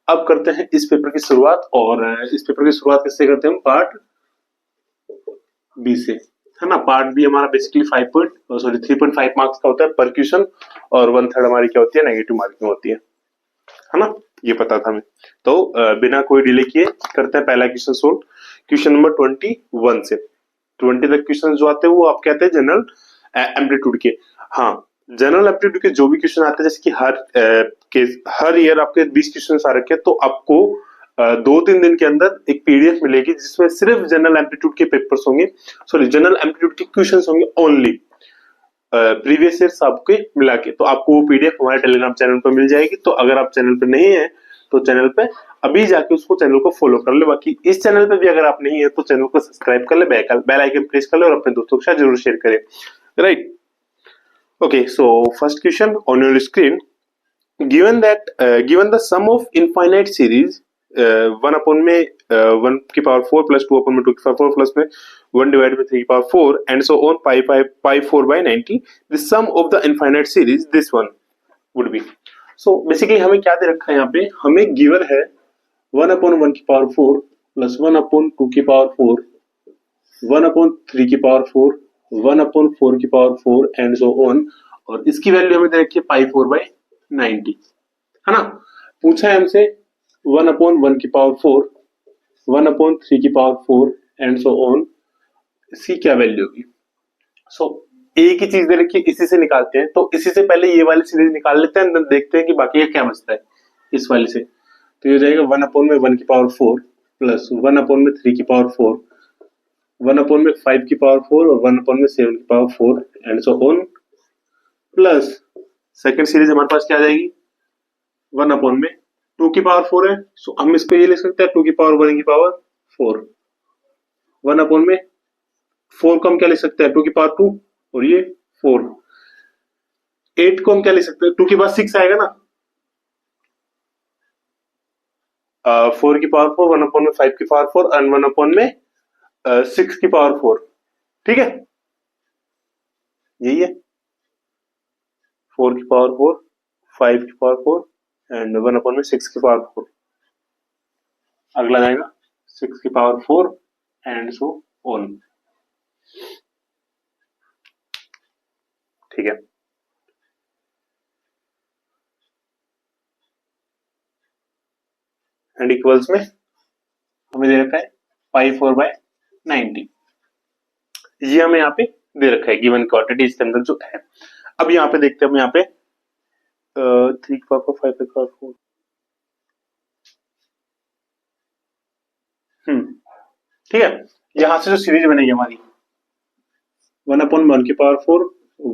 अब करते हैं इस पेपर की शुरुआत, और इस पेपर की शुरुआत किससे करते हैं हम, पार्ट बी से, है ना। पार्ट बी हमारा बेसिकली 3.5 मार्क्स का होता है पर क्वेश्चन, और 1/3 हमारी क्या होती है, नेगेटिव मार्किंग होती है ना। ये पता था हमें। तो बिना कोई डिले किए करते हैं पहला क्वेश्चन सोल्व। क्वेश्चन नंबर 21 से 20 तक क्वेश्चन जो आते हैं वो आप कहते हैं जनरल एप्टीट्यूड के। हाँ, जनरल एप्टीट्यूड के जो भी क्वेश्चन आते हैं, जैसे कि हर ईयर आपके 20 क्वेश्चन आ रखे हैं, तो आपको 2-3 दिन के अंदर एक पीडीएफ मिलेगी जिसमें सिर्फ जनरल एप्टीट्यूड के पेपर्स होंगे, सॉरी जनरल एप्टीट्यूड के क्वेश्चंस होंगे ओनली, प्रीवियस ईयर सबके मिला के। तो आपको वो पीडीएफ हमारे टेलीग्राम चैनल पर मिल जाएगी। तो अगर आप चैनल पर नहीं है तो चैनल पे अभी जाके उसको चैनल को फॉलो कर ले। बाकी इस चैनल पे भी अगर आप नहीं है तो चैनल को सब्सक्राइब कर ले, बेल आइकन प्रेस कर ले, और अपने दोस्तों के साथ जरूर शेयर करें, right. Okay, so first question on your screen, given the sum of infinite series 1 upon में 1 की पावर 4 प्लस 2 upon में 2 की पावर 4 प्लस में 1 डिवाइड में 3 की power 4 and so on pi 4 by 90, the sum of the infinite series this one would be। so basically हमें क्या दे रखा है यहाँ पे, हमें गिवन है 1 upon 1 की पावर 4 प्लस 1 upon 2 की पावर 4, 1 upon 3 की पावर 4, 1 upon 4 की पावर 4 एंड सो ऑन, और इसकी वैल्यू हमें दे रखी है pi 4 by 90, है ना। पूछा है हमसे 1 upon 1 की पावर 4, 1 upon 3 की पावर 4 एंड सो ऑन, इसकी क्या वैल्यू होगी। सो एक ही चीज दे रखी है, इसी से निकालते हैं। तो इसी से पहले ये वाली सीरीज निकाल लेते हैं, देखते हैं कि बाकी ये क्या बचता है इस वाली से। तो ये हो जाएगा 1 upon में 1 की पावर 4 प्लस 1 upon में 3 की पावर 4, 1 upon में 5 की पावर 4 और 1 upon में 7 की power 4 and so on, plus second series हमारे पास क्या आ जाएगी 1 अपॉन में 2 की पावर 4 है, सो हम इसको ये लिख सकते हैं 2 की पावर 1 की पावर 4, 1 अपॉन में 4 को हम क्या लिख सकते हैं 2 की पावर 2 और ये 4, 8 को हम क्या लिख सकते हैं 2 की पावर 6 आएगा ना, 4 की पावर 4, 1 अपॉन में 5 की पावर 4 एंड 1 अपॉन में 6 की पावर 4, ठीक है, यही है 4 की पावर 4, 5 की पावर 4 एंड 1 अपॉन में 6 की पावर 4। अगला जाएगा 6 की पावर 4 एंड सो ऑन, ठीक है। एंड इक्वल्स में हमें दे रखा है pi 4 by 90, ये हमें यहाँ पे दे रखा है गिवन क्वांटिटी इसके अंदर जो है। अब यहाँ पे देखते हैं हम यहाँ पे 3 की पावर 5 की पावर 4, ठीक है। यहाँ से जो सीरीज बनेगी हमारी 1 अपॉन 1 की पावर 4,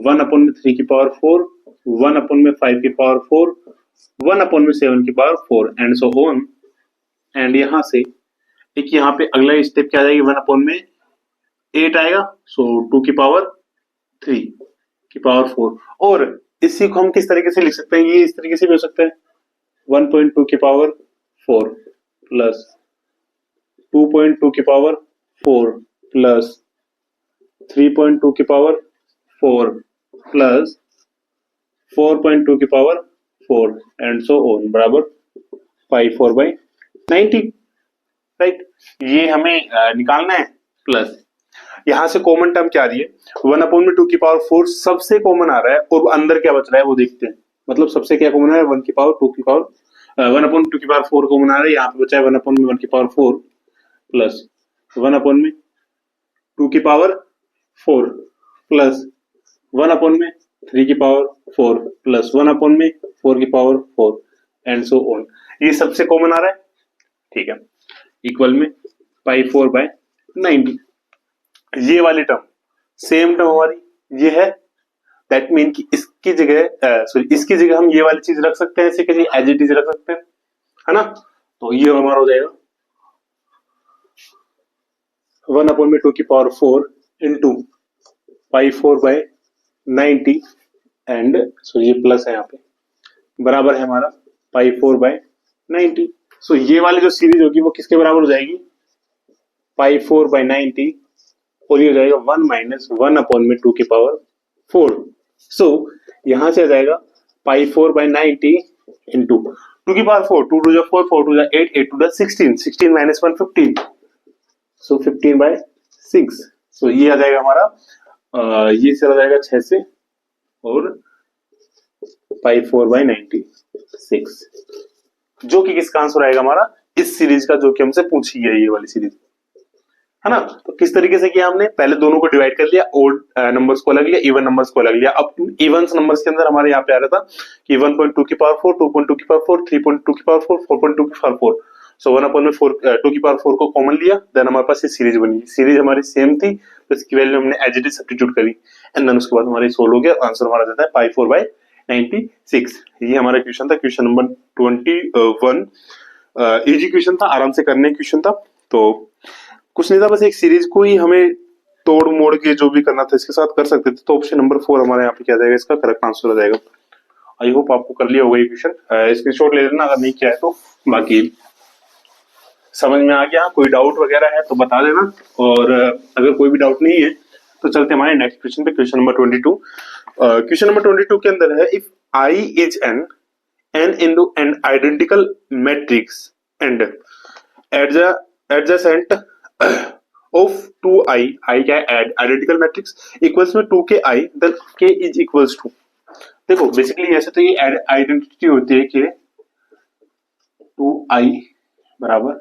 1 अपॉन में 3 की पावर 4, 1 अपॉन में 5 की पावर 4, 1 अपॉन में 7 की power 4 and so on, and यहाँ से एक यहाँ पे अगला स्टेप क्या आ जाएगी 1 अपॉन में 8 आएगा, सो 2 की पावर 3 की पावर 4, और इसी को हम किस तरीके से लिख सकते हैं, ये इस तरीके से भी हो सकता है 1.2 की पावर 4 प्लस 2.2 की पावर 4 प्लस 3.2 की पावर 4 प्लस 4.2 की पावर 4 एंड सो ऑन बराबर pi 4 by 90, राइट। ये हमें निकालना है। प्लस यहां से कॉमन टर्म क्या आ रही है 1 अपॉन में 2 की पावर 4 सबसे कॉमन आ रहा है, और अंदर क्या बच रहा है वो देखते हैं। मतलब सबसे क्या कॉमन है 1 की पावर 2 की पावर 1 अपॉन 2 की पावर 4 कॉमन आ रहा है, यहाँ पे बचा है 1 अपॉन में 1 की पावर 4 प्लस 1 अपॉन में 2 की पावर 4 प्लस 1 अपॉन में 3 की पावर 4 प्लस 1 अपॉन में 4 की पावर 4 एंड सो ऑन, ये सबसे कॉमन आ रहा है, ठीक है। इक्वल में pi 4 by 90, ये वाली टर्म सेम टर्म हमारी ये है, दैट मीन कि इसकी जगह हम ये वाली चीज रख सकते हैं, ऐसे किसी एज इट इज रख सकते हैं, है ना। तो ये हमारा हो जाएगा 1 अपॉन में 2 की power 4 into pi 4 by 90 and ये प्लस है यहाँ पे बराबर है हमारा pi 4 by 90। सो ये वाली जो सीरीज होगी वो किसके बराबर हो जाएगी pi 4 by 90, और ये हो जाएगा 1 माइनस 1 अपॉन में 2 की पावर 4। सो यहां से आ जाएगा pi 4 by 90 इंटू 2 की पावर 4, 2 टू जा 4, 4 टू जा 8, 8 टू जा 16, 16 माइनस 1 15, सो 15/6। सो ये आ जाएगा हमारा ये चला जाएगा 6 से, और पाई 4/96, जो कि किसका आंसर आएगा हमारा इस सीरीज का, जो कि हमसे पूछी है ये वाली सीरीज, है ना। तो किस तरीके से किया हमने, पहले दोनों को डिवाइड कर लिया, ओड नंबर्स को अलग लिया, इवन नंबर्स को अलग लिया। अब इवन नंबर्स के अंदर हमारे यहाँ पे आ रहा था कि 1.2 की पावर 4, 2.2 की पावर 4, 3.2 की पावर 4, 4.2 की पावर 4। सो 1 में 2 की पावर 4 को कॉमन लिया, देन हमारे पास ये सीरीज बनी। सीरीज हमारी सेम थी, तो इसकी वैल्यू हमने एज इट इज सब्स्टिट्यूट करी, एंड देन उसके बाद हमारी सोल्व हो गया। आंसर हमारा जाता है पाई 4/96। ये हमारा क्वेश्चन था, क्वेश्चन नंबर 21। इजी क्वेश्चन था, आराम से करने क्वेश्चन था, तो कुछ नहीं था, बस एक सीरीज को ही हमें तोड़ मोड़ के जो भी करना था इसके साथ कर सकते थे। तो ऑप्शन नंबर 4 हमारे यहाँ पे क्या जाएगा, इसका करेक्ट आंसर हो जाएगा। आई होप आपको कर लिया होगा ये क्वेश्चन, स्क्रीनशॉट ले लेना अगर नहीं किया है तो। बाकी समझ में आ गया, कोई डाउट वगैरह है तो बता देना, और अगर कोई भी डाउट नहीं है तो चलते हमारे नेक्स्ट क्वेश्चन पे, क्वेश्चन नंबर 22। क्वेश्चन नंबर 22 के अंदर है, if I is n into n identical matrix and adjacent of 2i, i क्या है, आइडेंटिकल मैट्रिक्स इक्वल्स में 2ki, then k is equals to. देखो बेसिकली ऐसे तो ये आइडेंटिटी होती है कि 2i बराबर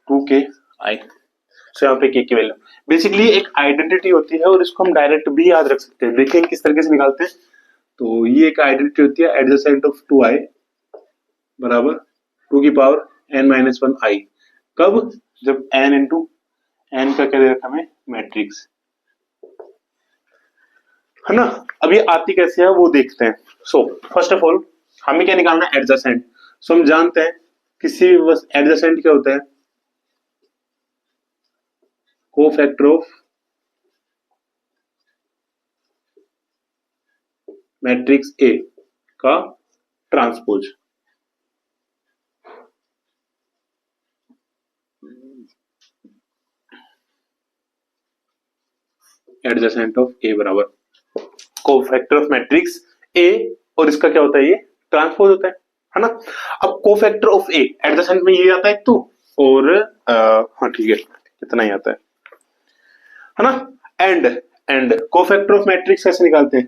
2ki, सो यहाँ पे k की वैल्यू बेसिकली एक आइडेंटिटी होती है, और इसको हम डायरेक्ट भी याद रख सकते हैं। देखें किस तरीके से निकालते हैं। तो ये एक आइडेंटिटी होती है, एडजेसेंट ऑफ 2i बराबर 2 की पावर n-1i। कब, जब n इंटू n का क्या दे रखा हमें, मैट्रिक्स, है ना। अब ये आती कैसे है वो देखते हैं। सो फर्स्ट ऑफ ऑल हमें क्या निकालना है, एडजेसेंट। सो हम जानते हैं किसी भी बस एडजेसेंट क्या होता है, कोफैक्टर ऑफ मैट्रिक्स ए का ट्रांसपोज। एडजेसेंट ऑफ ए बराबर कोफैक्टर ऑफ मैट्रिक्स ए, और इसका क्या होता है, ये ट्रांसपोज होता है ना। अब कोफैक्टर ऑफ ए, एडजेसेंट में ये आता है तो, और हाँ ठीक है, कितना ही आता है ना। एंड कोफैक्टर ऑफ मैट्रिक्स कैसे निकालते हैं,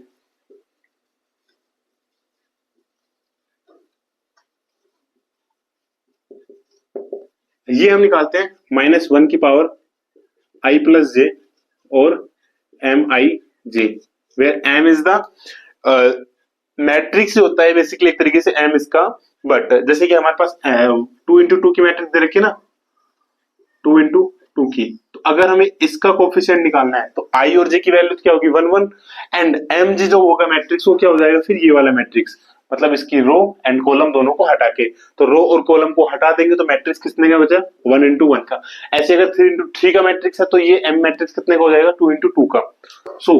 ये हम निकालते हैं -1 की पावर i प्लस जे और mi(j), where m is the matrix होता है बेसिकली एक तरीके से, m इसका, बट जैसे कि हमारे पास 2 इंटू 2 की मैट्रिक्स दे रखी है ना, 2 इंटू 2 की, तो अगर हमें इसका कोफिशिएंट निकालना है तो i और j की वैल्यू क्या होगी, 1 1, एंड mj जो होगा मैट्रिक्स वो क्या हो जाएगा फिर ये वाला मैट्रिक्स, मतलब इसकी रो एंड कॉलम दोनों को हटा के। तो रो और कॉलम को हटा देंगे तो मैट्रिक्स कितने का बचा, 1 इंटू 1 का। ऐसे अगर 3 इंटू 3 का मैट्रिक्स है तो ये m मैट्रिक्स कितने का हो जाएगा, 2 इंटू 2 का। सो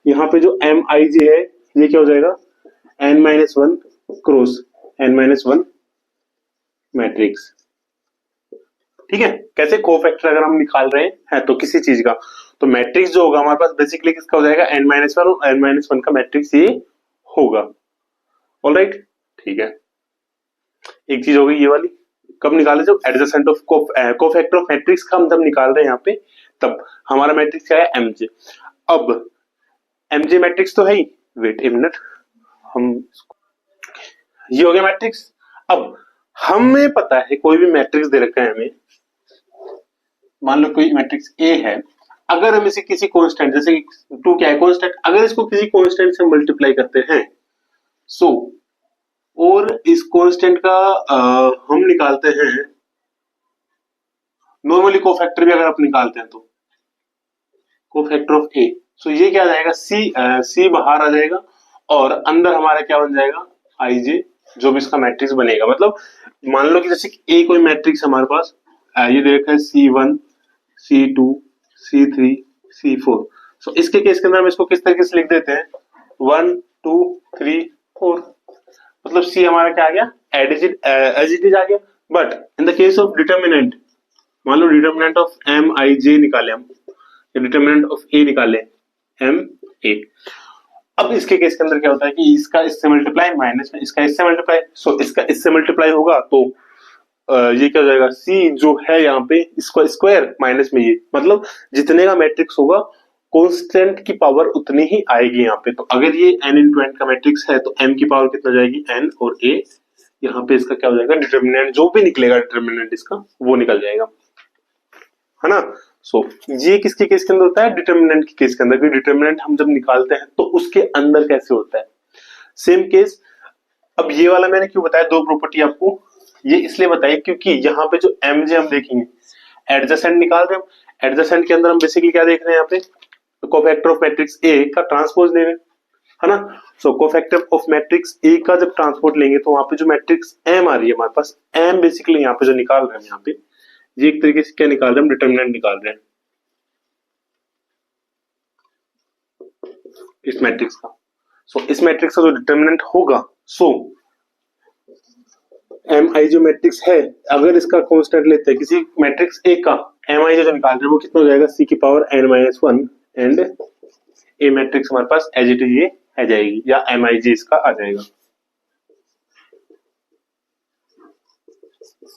यहाँ पे जो mij है ये क्या हो जाएगा, n-1 क्रॉस n-1 मैट्रिक्स। ठीक है, कैसे, कोफैक्टर अगर हम निकाल रहे हैं तो किसी चीज का, तो मैट्रिक्स जो होगा हमारे पास बेसिकली किसका हो जाएगा, n-1 और n-1 का मैट्रिक्स ये होगा। ऑलराइट, ठीक है, एक चीज हो गई ये वाली। कब निकाले, जब adjacent of cofactor of matrix का हम जब निकाल रहे हैं यहाँ पे, तब हमारा मैट्रिक्स क्या है, mj। अब mj मैट्रिक्स तो है ही, वेट ए मिनट, हम ये हो गया मैट्रिक्स। अब हमें पता है कोई भी मैट्रिक्स दे रखा है हमें, मान लो कोई मैट्रिक्स ए है, अगर हम इसे किसी कांस्टेंट, जैसे 2 क्या है कांस्टेंट, अगर इसको किसी कांस्टेंट से मल्टीप्लाई करते हैं सो, और इस कांस्टेंट का हम निकालते हैं नॉर्मली कोफैक्टर भी अगर आप निकालते हैं तो कोफैक्टर ऑफ ए, सो ये क्या आ जाएगा, सी बाहर आ जाएगा और अंदर हमारा क्या बन जाएगा, आईजे, जो भी इसका मैट्रिक्स बनेगा। मतलब मान लो कि जैसे ए कोई मैट्रिक्स हमारे पास ये दे रखा है C1 C2 C3 C4, सो इसके केस के अंदर हम इसको किस तरीके से लिख देते हैं, 1 2 3 4, मतलब सी हमारा क्या आ गया, एज इट इज आ गया। But in the case of determinant, मान लो डिटर्मिनेंट ऑफ mij निकाले हम, डिटर्मिनेंट ऑफ ए निकाले ma, अब इसके केस के अंदर क्या होता है कि इसका इससे मल्टीप्लाई माइनस में इसका इससे मल्टीप्लाई, सो इसका इससे मल्टीप्लाई होगा तो ये क्या हो जाएगा, सी जो है यहाँ पे इसका स्क्वायर माइनस में ये, मतलब जितने का मैट्रिक्स होगा कांस्टेंट की पावर उतनी ही आएगी यहाँ पे। तो अगर ये n इंटू एन का मैट्रिक्स है तो m की पावर कितना जाएगी n, और a यहाँ पे इसका क्या हो जाएगा डिटर्मिनेंट, जो भी निकलेगा डिटर्मिनेंट इसका वो निकल जाएगा, है ना। सो ये किसके केस के अंदर होता है, डिटर्मिनेंट के केस के अंदर। डिटर्मिनेंट हम जब निकालते हैं तो उसके अंदर कैसे होता है, सेम केस। अब ये वाला मैंने क्यों बताया दो प्रॉपर्टी आपको, ये इसलिए बताया क्योंकि यहाँ पे जो एम जे हम देखेंगे एडजेसेंट निकाल रहे हैं, एडजेसेंट के अंदर हम बेसिकली क्या देख रहे हैं यहाँ पे, कोफैक्टर ऑफ मैट्रिक्स ए का ट्रांसपोज ले रहे हैं, है ना। सो कोफैक्टर ऑफ मैट्रिक्स ए का जब ट्रांसपोज लेंगे तो वहां पे जो मैट्रिक्स एम आ रही है हमारे पास, एम बेसिकली यहाँ पे जो निकाल रहे हैं यहाँ पे, ये एक तरीके से क्या निकाल रहे हैं, हम डिटर्मिनेंट निकाल रहे हैं इस मैट्रिक्स का। सो इस मैट्रिक्स का जो डिटर्मिनेंट होगा, सो एम आई जो मैट्रिक्स है, अगर इसका कांस्टेंट लेते हैं किसी मैट्रिक्स ए का, एम आई जो निकाल रहे हैं वो कितना हो जाएगा, सी की power n minus one, and A matrix हमारे पास एज इट इज ये आ जाएगी, या एम आई जी इसका आ जाएगा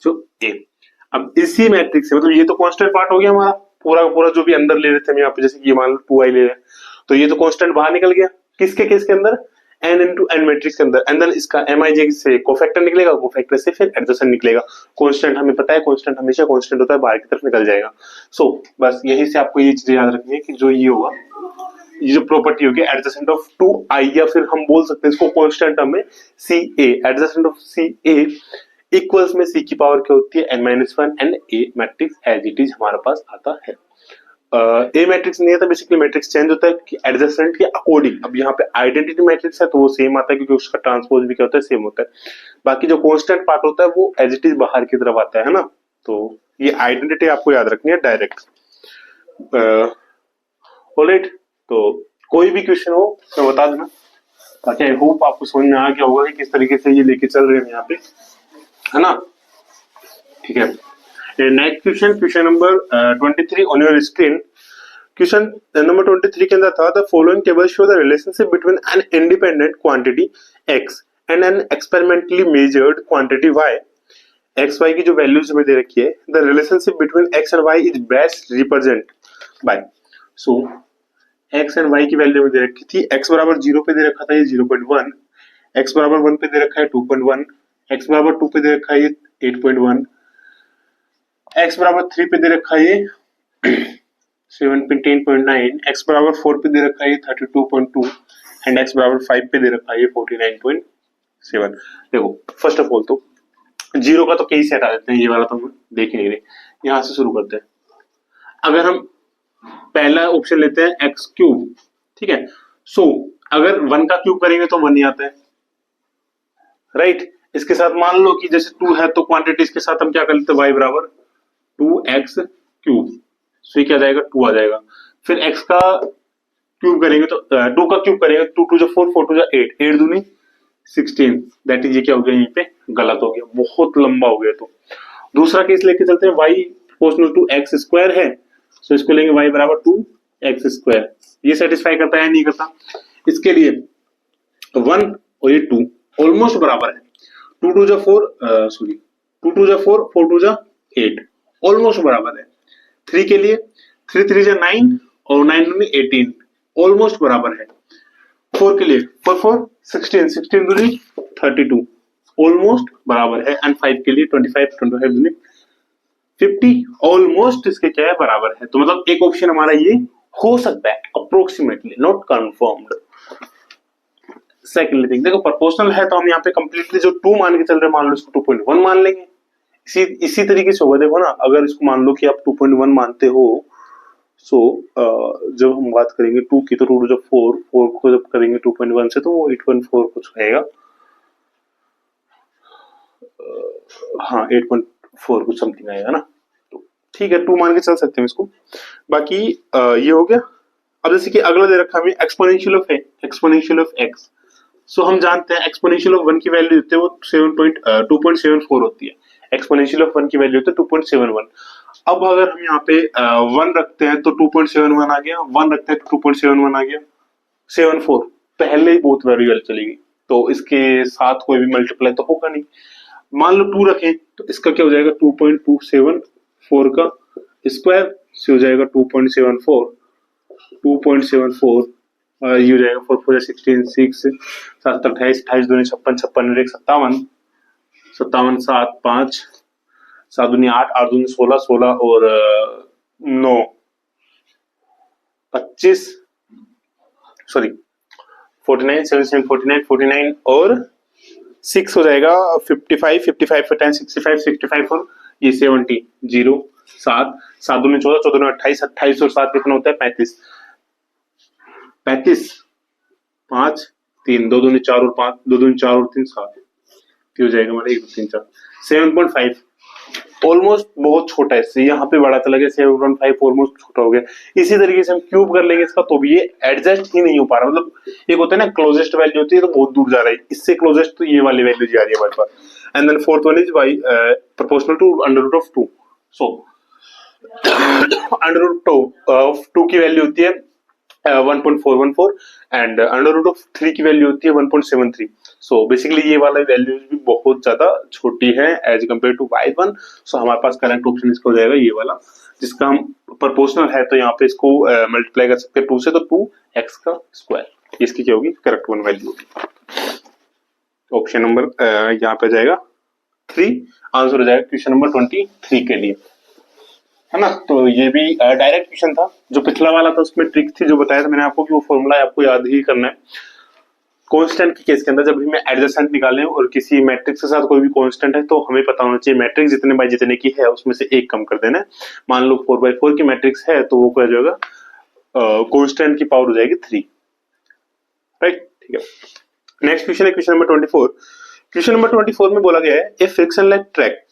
जो ए। अब इसी मैट्रिक्स से, मतलब ये तो कांस्टेंट पार्ट हो गया हमारा पूरा का पूरा, जो भी अंदर ले रहे थे हम यहाँ पे, जैसे कि ये मान लो 2i ले रहे हैं तो ये तो कांस्टेंट बाहर निकल गया, किसके केस के अंदर, n इंटू एन मैट्रिक्स के अंदर, एंड देन इसका एम आई जे से कोफैक्टर निकलेगा, कोफैक्टर से फिर एडजेसेंट निकलेगा। कांस्टेंट हमें पता है, कांस्टेंट हमेशा कांस्टेंट होता है, बाहर की तरफ निकल जाएगा। सो बस यही से आपको ये चीजें याद रखनी है कि जो ये होगा, ये जो प्रॉपर्टी होगी एडजेसेंट ऑफ 2i, या फिर हम बोल सकते हैं इसको कांस्टेंट में C A, adjacent of C A equals में सी की पावर क्या होती है n minus one, and A matrix as it is हमारे पास आता है। ए मैट्रिक्स नहीं है तो बेसिकली मैट्रिक्स चेंज होता है कि एडजेसेंट के अकॉर्डिंग। अब यहाँ पे आइडेंटिटी मैट्रिक्स है तो वो सेम आता है क्योंकि उसका ट्रांसपोज भी क्या होता है, सेम होता है। बाकी जो कांस्टेंट पार्ट होता है वो एज इट इज बाहर की तरफ आता है ना। तो ये आइडेंटिटी आपको याद रखनी है डायरेक्ट। ऑलराइट, तो कोई भी क्वेश्चन हो तो बता देना, ताकि आई होप आपको समझ में आ गया होगा कि किस तरीके से ये लेके चल रहे हैं यहाँ पे, है ना। ठीक है, next question, question number 23 on your screen. Question number 23 के अंदर था, the following table show the relationship between an independent quantity x and an experimentally measured quantity y। x y की जो वैल्यूज हमें दे रखी है, the relationship between x and y is best represent by. So x and y की value में दे रखी थी, x बराबर 0 पे दे रखा था ये 0.1, x बराबर 1 पे दे रखा है 2.1, x बराबर 2 पे दे रखा है ये 8.1, x बराबर 3 पे दे रखा है ये 17.9, x बराबर 4 पे दे रखा है ये 32.2, एंड x बराबर 5 पे दे रखा है ये 49.7। देखो फर्स्ट ऑफ ऑल तो जीरो का तो कई से हटा देते हैं, ये वाला तो हम देख ही नहीं रहे, यहां से शुरू करते हैं। अगर हम पहला ऑप्शन लेते हैं एक्स क्यूब, ठीक है, सो अगर 1 का क्यूब करेंगे तो 1 ही आता है, राइट। इसके साथ मान लो कि जैसे 2 है तो क्वांटिटीज के साथ हम क्या कर लेते हैं, y बराबर 2x क्यूब, सो ये क्या जाएगा 2 आ जाएगा। फिर x का क्यूब करेंगे तो 2 का क्यूब करेंगे, 2 2 जा 4, 4 2 जा 8, 8 दूनी 16, दैट इज ये क्या हो गया, यहीं पे गलत हो गया, बहुत लंबा हो गया। तो दूसरा केस लेके चलते हैं, y proportional to x square है, सो इसको लेंगे y बराबर 2x स्क्वायर। ये सेटिस्फाई करता है नहीं करता, इसके लिए 1 और ये 2 ऑलमोस्ट बराबर है, 2 2 जा 4 सॉरी 2 2 जा 4, 4 2 जा 8 ऑलमोस्ट बराबर है। 3 के लिए 3 3 जा 9 और 9 दूनी 18 ऑलमोस्ट बराबर है। 4 के लिए 4 4 16, 16 दूनी 32 ऑलमोस्ट बराबर है, एंड 5 के लिए 25 25 दूनी 50 ऑलमोस्ट इसके क्या है, बराबर है। तो मतलब एक ऑप्शन हमारा ये हो सकता है approximately, not confirmed. Second thing, देखो प्रोपोर्शनल है तो हम यहाँ पे कंप्लीटली जो 2 मान के चल रहे हैं, मान लो इसको 2.1 मान लेंगे। इसी तरीके से होगा, देखो ना, अगर इसको मान लो कि आप 2.1 मानते हो, सो जब हम बात करेंगे 2 की तो 2 जब 4 को जब करेंगे 2.1 से तो वो 8.4 कुछ आएगा, हाँ 8.4 कुछ समथिंग आएगा ना। तो ठीक है, 2 मान के चल सकते हैं इसको। बाकी ये हो गया। अब जैसे कि अगला दे रखा हमें एक्सपोनेंशियल ऑफ x। सो हम जानते हैं एक्सपोनेंशियल ऑफ 1 की वैल्यू होती है वो 2.74 होती है, एक्सपोनेंशियल ऑफ 1 की वैल्यू होती है 2.71। अब अगर हम यहाँ पे 1 रखते हैं तो 2.71 आ गया, 1 रखते हैं तो 2.71 आ गया, 74 पहले ही बहुत वेरिएबल चलेगी, तो इसके साथ कोई भी मल्टीप्लाई तो होगा नहीं। मान लो 2 रखें तो इसका क्या हो जाएगा 2.274 का स्क्वायर से हो जाएगा 2.74, 2.74 ये हो जाएगा 4 4 16 6 7 28 28 दूनी 56 56 1 57 57 7 5 7 दूनी 8 8 दूनी 16 16 और 9 25 सॉरी 49 77 49 49 और 6 हो जाएगा 55 55 for 10 65 65 for ये 70 0 7 7 दूनी 14 14 दूनी 28 28 और 7 कितना होता है 35 35 5 3 2 दूनी 4 और 5 2 दूनी 4 और 3 7 हो जाएगा हमारा 1 2 3 4 7.5 ऑलमोस्ट बहुत छोटा है, इससे यहाँ पे बड़ा चला गया 7.5 ऑलमोस्ट छोटा हो गया। इसी तरीके से हम क्यूब कर लेंगे इसका तो भी ये एडजस्ट ही नहीं हो पा रहा, मतलब एक होता है ना क्लोजेस्ट वैल्यू होती है तो बहुत दूर जा रहा है, इससे क्लोजेस्ट तो ये वाली वैल्यू जा रही है हमारे पास। And then fourth one is y proportional to under root of 2, so under root of 2 की वैल्यू होती है 1.414 एंड अंडर रूट ऑफ 3 की वैल्यू होती है 1.73। सो बेसिकली ये वाला वैल्यूज भी बहुत ज्यादा छोटी है एज कम्पेयर टू y1। सो हमारे पास करेक्ट ऑप्शन इसका हो जाएगा ये वाला, जिसका हम प्रोपोर्शनल है तो यहाँ पे इसको मल्टीप्लाई कर सकते हैं 2 से, तो 2x का स्क्वायर इसकी क्या होगी करेक्ट वन वैल्यू होगी। ऑप्शन नंबर यहाँ पे जाएगा 3, आंसर हो जाएगा क्वेश्चन नंबर 23 के लिए, है ना। तो ये भी डायरेक्ट क्वेश्चन था, जो पिछला वाला था उसमें ट्रिक थी जो बताया था मैंने आपको कि वो फॉर्मूला आपको याद ही करना है। कांस्टेंट के केस के अंदर जब भी मैं एडजेसेंट निकालें और किसी मैट्रिक्स के साथ कोई भी कांस्टेंट है तो हमें पता होना चाहिए मैट्रिक्स जितने बाय जितने की है उसमें से एक कम कर देना है। मान लो 4/4 की मैट्रिक्स है तो वो क्या हो जाएगा कांस्टेंट की पावर हो जाएगी 3, राइट, ठीक है। नेक्स्ट क्वेश्चन है क्वेश्चन नंबर 24। क्वेश्चन नंबर 24 में बोला गया है a frictionless track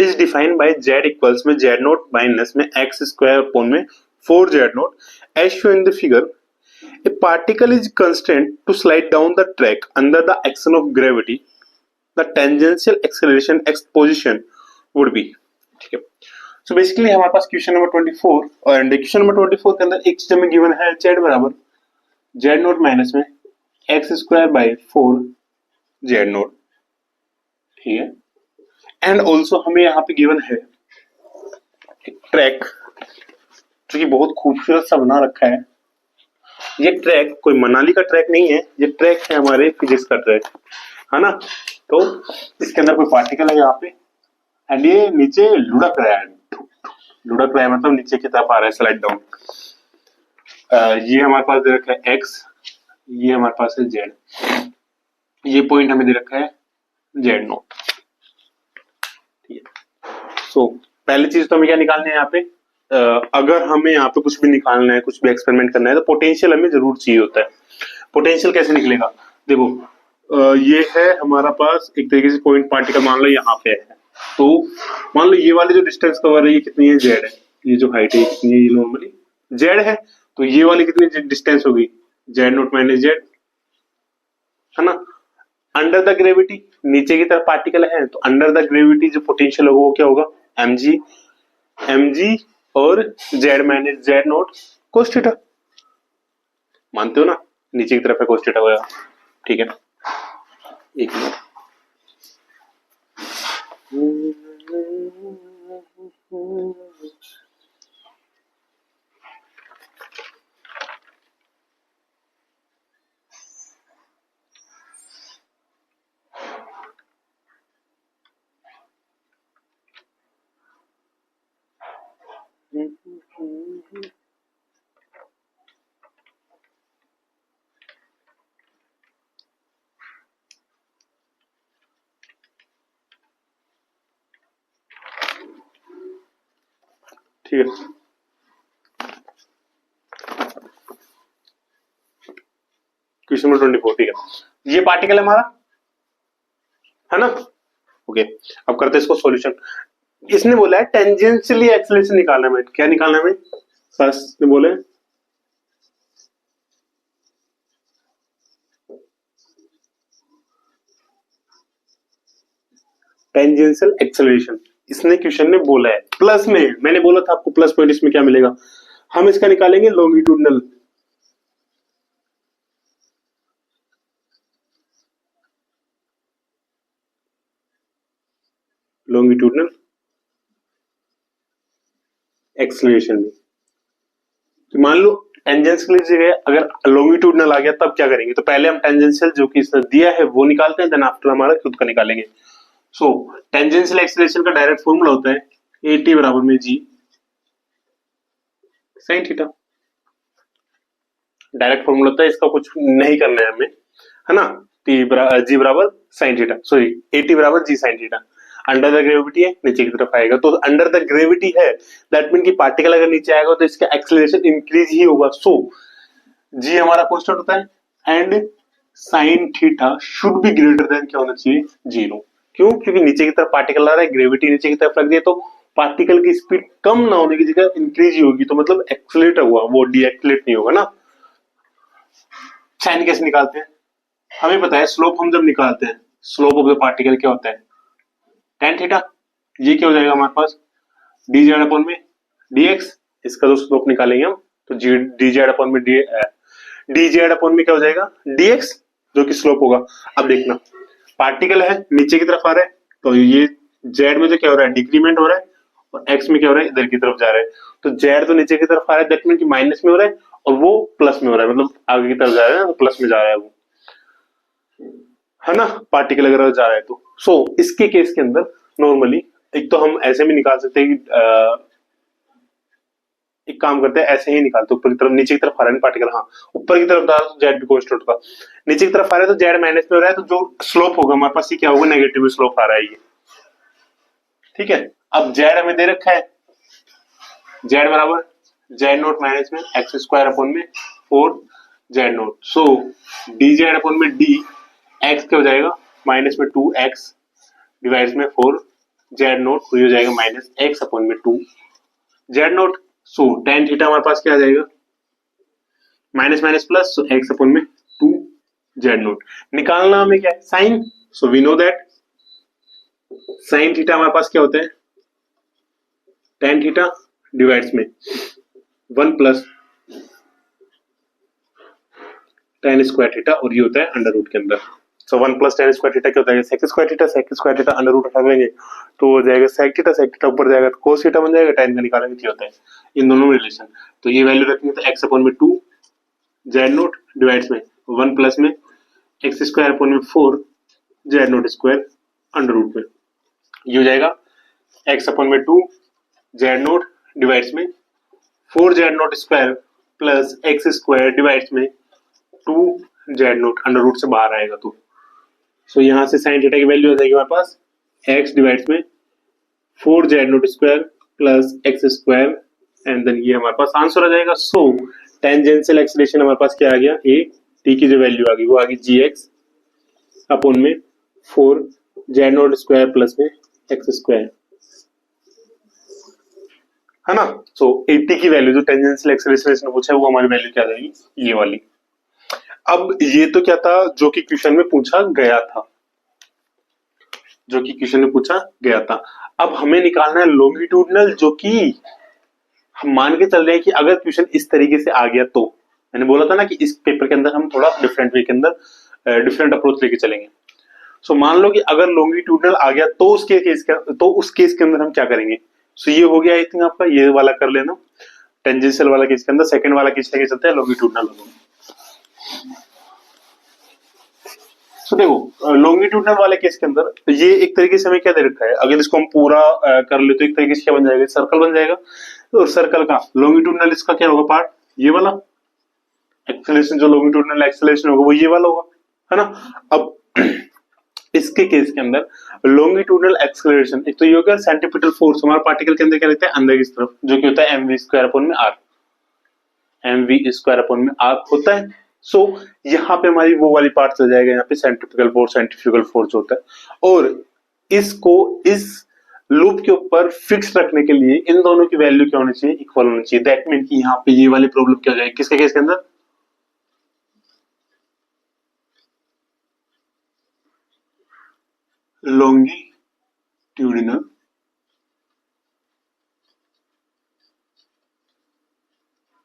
is defined by z equals में z naught minus में x square upon में 4z naught as shown in the figure. A particle is constrained to slide down the track under the action of gravity. The tangential acceleration x position would be, ठीक है। So basically हमारे पास question number 24 और question number 24 के अंदर एक चीज हमें given है z बराबर z naught माइनस में x square by 4 z naught, ठीक है। एंड ऑल्सो हमें यहाँ पे गिवन है एक ट्रैक जो कि बहुत खूबसूरत सा बना रखा है। ये ट्रैक कोई मनाली का ट्रैक नहीं है, ये ट्रैक है हमारे फिजिक्स का ट्रैक, है ना। तो इसके अंदर कोई पार्टिकल है यहाँ पे एंड ये नीचे लुढ़क रहा है, लुढ़क रहा है मतलब नीचे की तरफ आ रहा है स्लाइड डाउन। ये हमारे पास दे रखा है x, ये हमारे पास है z, ये पॉइंट हमें दे रखा है z नॉट। सो पहली चीज तो हमें क्या निकालना है यहाँ पे, अगर हमें यहाँ पे कुछ भी निकालना है कुछ भी एक्सपेरिमेंट करना है तो पोटेंशियल हमें जरूर चाहिए होता है। पोटेंशियल कैसे निकलेगा, देखो ये है हमारा पास एक तरीके से पॉइंट पार्टिकल, मान लो यहाँ पे है, तो मान लो ये वाली जो डिस्टेंस कवर है ये कितनी है z है, ये जो हाइट है कितनी है, ये नॉर्मली z है, तो ये वाली कितनी डिस्टेंस होगी z नॉट माइनस z, है ना। अंडर द ग्रेविटी नीचे की तरफ पार्टिकल है तो अंडर द ग्रेविटी जो पोटेंशियल होगा वो क्या होगा mg और z minus z not cos theta, मानते हो ना, नीचे की तरफ है cos थीटा होगा, ठीक है। एक मिनट, ठीक है। क्वेश्चन नंबर 24, ठीक है। ये पार्टिकल है हमारा, है ना, ओके। अब करते हैं इसको सॉल्यूशन। इसने बोला है टेंजेंशियली एक्सेलरेशन निकालना है, क्या निकालना है, फर्स्ट ने बोले टेंजेंशियल एक्सेलरेशन, इसने क्वेश्चन में बोला है प्लस में, मैंने बोला था आपको प्लस पॉइंट इसमें क्या मिलेगा, हम इसका निकालेंगे लॉन्गिट्यूडनल, लॉन्गिट्यूडनल एक्सेलरेशन में। तो मान लो टेंजेंशियल की जगह अगर लॉन्गिट्यूडनल आ गया तब क्या करेंगे, तो पहले हम टेंजेंशियल जो कि इसने दिया है वो निकालते हैं, देन आफ्टर हमारा खुद का निकालेंगे। सो टेंजेंशियल एक्सेलरेशन का डायरेक्ट फॉर्मूला होता है AT बराबर में G sine theta. Direct formula होता है, इसका कुछ नहीं करना है हमें, है ना। G बराबर साइन थीटा, सॉरी AT बराबर G sine theta. Under the gravity है, नीचे की तरफ आएगा, तो अंडर द ग्रेविटी है दैट मीन कि पार्टिकल अगर नीचे आएगा तो इसका एक्सेलरेशन इंक्रीज ही होगा। सो G हमारा कांस्टेंट होता है and sine theta should be greater than क्या होना चाहिए, 0। क्यों? क्योंकि नीचे की तरफ पार्टिकल आ रहा है, ग्रेविटी नीचे की तरफ रख दिया तो पार्टिकल की स्पीड कम ना होने की जगह इंक्रीज ही होगी, तो मतलब एक्सेलरेट हुआ, वो डीएक्सेलरेट नहीं होगा ना। साइन कैसे निकालते हैं, हमें पता है स्लोप हम जब निकालते हैं, स्लोप ऑफ द पार्टिकल क्या होता है, tan थीटा। ये क्या हो जाएगा हमारे पास, dz अपॉन में dx, इसका जो स्लोप निकालेंगे हम तो dz अपॉन में dz अपॉन में क्या हो जाएगा dx, जो कि स्लोप होगा। अब देखना पार्टिकल है नीचे की तरफ आ रहा है, तो ये z में जो क्या हो रहा है डिक्रीमेंट हो रहा है, और x में क्या हो रहा है इधर की तरफ जा रहा है, तो z तो नीचे की तरफ आ रहा है, दैट मीन कि माइनस में हो रहा है, और वो प्लस में हो रहा है, मतलब आगे की तरफ जा रहा है, तो प्लस में जा रहा है वो, है ना, पार्टिकल अगर जा रहा है तो। सो इसके केस के अंदर नॉर्मली एक तो हम ऐसे भी निकाल सकते हैं कि एक काम करते हैं, ऐसे ही निकालते ऊपर की तरफ, नीचे की तरफ आ रहा है पार्टिकल, हाँ ऊपर की तरफ जा रहा है तो जेड भी कांस्टेंट होगा, नीचे की तरफ आ रहा है तो जेड माइनस में हो रहा है, तो जो स्लोप होगा हमारे पास ये क्या होगा, नेगेटिव स्लोप आ रहा है ये, ठीक है। अब जेड हमें दे रखा है, जेड बराबर जेड नोट माइनस में एक्स स्क्वायर अपॉन में 4 जेड नोट। सो डी जेड अपॉन में डी एक्स क्या हो जाएगा माइनस में 2x डिवाइड में 4 जेड नोट, तो ये हो जाएगा माइनस एक्स अपॉन में 2 Z naught. So tan theta हमारे पास क्या आ जाएगा, minus minus plus, so x upon में 2 जेड नोट। निकालना हमें क्या है sine, so we know that sine theta हमारे पास क्या होता है, tan थीटा डिवाइड्स में 1 प्लस tan स्क्वायर थीटा, और ये होता है अंडर रूट के अंदर। So 1 plus tan square theta क्या होता है, sec square theta under root हटा देंगे तो हो जाएगा sec थीटा ऊपर जाएगा तो cos थीटा बन जाएगा, tan का निकालेंगे क्या होता है, इन दोनों में रिलेशन, तो ये वैल्यू रखेंगे तो x अपॉन में 2 जेड नोट डिवाइड्स में 1 प्लस में एक्स स्क्वायर अपॉन में 4 z naught square under root में, ये हो जाएगा x अपॉन में 2 जेड नोट डिवाइड्स में 4 z naught square plus x square divides में 2 जेड नोट, अंडर रूट से बाहर आएगा तो। सो यहाँ से साइन थीटा की वैल्यू हो जाएगी हमारे पास x डिवाइड्स में 4 z naught square plus x square, and then ये हमारे पास आंसर आ जाएगा। सो टेंजेंशियल एक्सेलरेशन हमारे पास क्या आ गया, a t की जो वैल्यू आ गई वो आ गई gx अपॉन में 4 जेड नोट स्क्वायर प्लस में एक्स स्क्वायर, है ना। सो 80 की वैल्यू जो टेंजेंशियल एक्सेलरेशन पूछा है वो हमारी वैल्यू क्या आ जाएगी, ये वाली। अब ये तो क्या था जो कि क्वेश्चन में पूछा गया था, जो कि क्वेश्चन में पूछा गया था। अब हमें निकालना है लॉन्गिट्यूडनल, जो कि हम मान के चल रहे हैं कि अगर क्वेश्चन इस तरीके से आ गया तो, मैंने बोला था ना कि इस पेपर के अंदर हम थोड़ा डिफरेंट वे के अंदर डिफरेंट अप्रोच लेके चलेंगे। सो मान लो कि अगर लॉन्गिट्यूडनल आ गया तो उस केस के अंदर हम क्या करेंगे। सो ये हो गया आई थिंक आपका, ये वाला कर लेना टेंजेंशियल वाला केस के अंदर, सेकंड वाला केस लेके चलते हैं लॉन्गिट्यूडनल। तो देखो लॉन्गिट्यूडनल वाले केस के अंदर ये एक तरीके से हमें क्या दे रखा है, अगर इसको हम पूरा कर ले तो एक तरीके से क्या बन जाएगा, सर्कल बन जाएगा। तो सर्कल का लॉन्गिट्यूडनल इसका क्या होगा पार्ट, ये वाला एक्सेलरेशन, जो लॉन्गिट्यूडनल एक्सेलरेशन होगा वो ये वाला होगा, है ना। अब इसके केस के अंदर लॉन्गिट्यूडनल एक्सेलरेशन एक तो ये होगा सेंट्रीपिटल फोर्स हमारा पार्टिकल के अंदर क्या रहता है अंदर की तरफ, जो कि होता है mv स्क्वायर अपॉन में r, mv स्क्वायर अपॉन में r होता है। सो यहाँ पे हमारी वो वाली पार्ट चल जाएगा, यहाँ पे सेंट्रीफ्यूगल फोर्स होता है, और इसको इस लूप के ऊपर फिक्स रखने के लिए इन दोनों की वैल्यू क्या होनी चाहिए, इक्वल होनी चाहिए। दैट मीन कि यहाँ पे ये वाली प्रॉब्लम क्या हो जाएगी किसके केस के अंदर, लॉन्गिट्यूडिनल